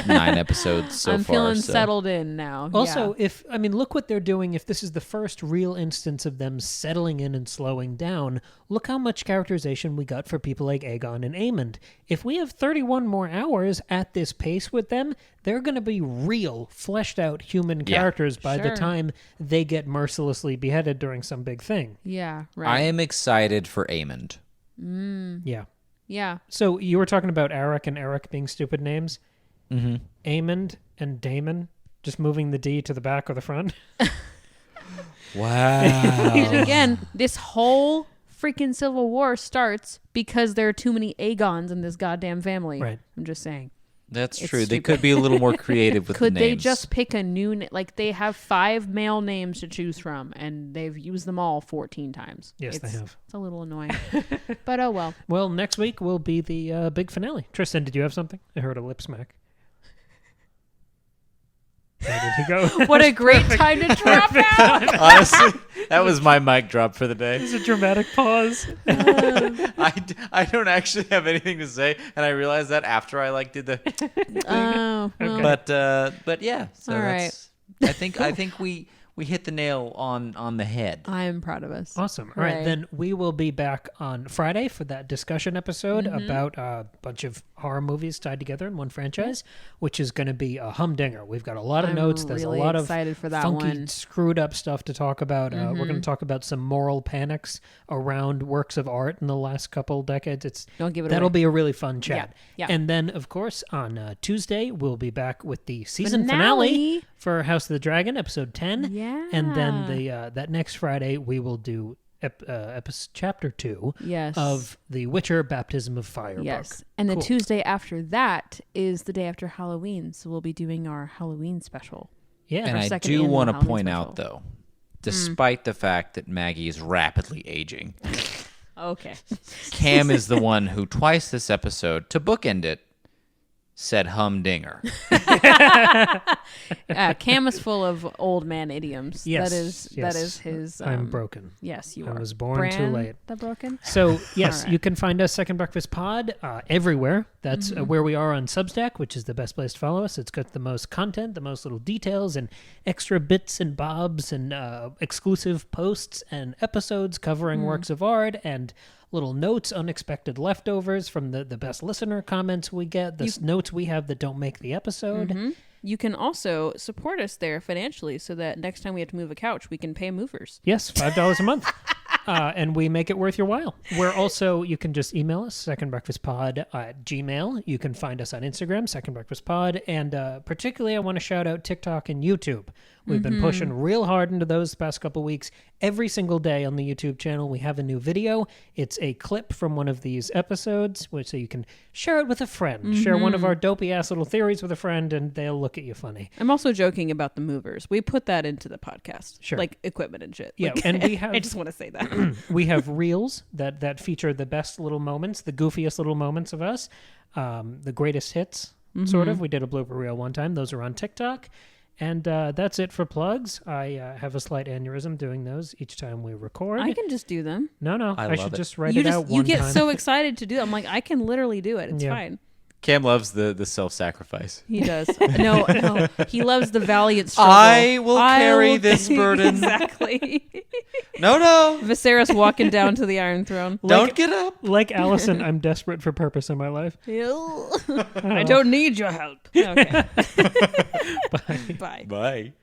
9 episodes so I'm far. feeling so. settled in now. Also, look what they're doing. If this is the first real instance of them settling in and slowing down, look how much characterization we got for people like Aegon and Aemond. If we have 31 more hours at this pace with them, they're going to be real, fleshed out human characters by the Sure. time they get mercilessly beheaded during some big thing. Yeah, I right. am excited for Aemond. Yeah. Yeah. So you were talking about Eric and Eric being stupid names. Mm-hmm. Aemond and Damon, just moving the D to the back or the front. Wow. And again, this whole freaking civil war starts because there are too many Aegons in this goddamn family. Right. I'm just saying. That's It's true. They stupid. could be a little more creative with Could the they names. just pick a new like they have 5 male names to choose from and they've used them all 14 times. Yes, they have. It's a little annoying. But oh well. Well, next week will be the big finale. Tristan, did you have something? I heard a lip smack. Where did he go? What a great time to drop out. Honestly, that was my mic drop for the day. It's a dramatic pause. I don't actually have anything to say, and I realized that after I did the. Oh, well. Okay. But yeah. So All that's, I think we hit the nail on the head. I'm proud of us. Awesome. All right, Hooray. then we will be back on Friday for that discussion episode Mm-hmm. about a bunch of horror movies tied together in one franchise, which is going to be a humdinger. We've got a lot of I'm notes. There's really a lot of excited for that funky, one. Mm-hmm. screwed up stuff to talk about. We're going to talk about some moral panics around works of art in the last couple decades. Don't give it That'll away. be a really fun chat. Yeah. And then, of course, on Tuesday, we'll be back with the season finale for House of the Dragon, episode 10. Yeah. And then that next Friday, we will do chapter 2 Yes. of the Witcher Baptism of Fire Yes. book. And the Cool. Tuesday after that is the day after Halloween. So we'll be doing our Halloween special. Yeah. And I second do annual want to Halloween point special. out, though, despite the fact that Maggie is rapidly aging, Okay. Cam is the one who twice this episode, to bookend it, said humdinger. Cam is full of old man idioms. Yes, That is his. I'm broken. Yes, you I are. was born Bran, too late. The broken. So, yes, All right. you can find us Second Breakfast Pod everywhere. That's where we are on Substack, which is the best place to follow us. It's got the most content, the most little details, and extra bits and bobs, and exclusive posts and episodes covering works of art, and little notes, unexpected leftovers from the best listener comments we get, the notes we have that don't make the episode. You can also support us there financially so that next time we have to move a couch, we can pay movers. Yes, $5 a month. And we make it worth your while. We're also, you can just email us, secondbreakfastpod at Gmail. You can find us on Instagram, secondbreakfastpod. And particularly, I want to shout out TikTok and YouTube. We've been pushing real hard into those the past couple weeks. Every single day on the YouTube channel, we have a new video. It's a clip from one of these episodes, so you can share it with a friend. Share one of our dopey-ass little theories with a friend, and they'll look at you funny. I'm also joking about the movers. We put that into the podcast. Sure. Like equipment and shit. Yeah, Like, and we have... I just want to say that. We have reels that feature the best little moments, the goofiest little moments of us, the greatest hits, sort of. We did a blooper reel one time. Those are on TikTok. And that's it for plugs. I have a slight aneurysm doing those each time we record. I can just do them. No, I I love should it. just write You it out just one you get time. so excited to do it. I'm like, I can literally do it. It's Yeah. fine. Cam loves the self-sacrifice. He does. No, he loves the valiant struggle. I will carry this burden. Exactly. No. Viserys walking down to the Iron Throne. Don't get up. Like Alicent, I'm desperate for purpose in my life. I don't need your help. Okay. Bye. Bye. Bye.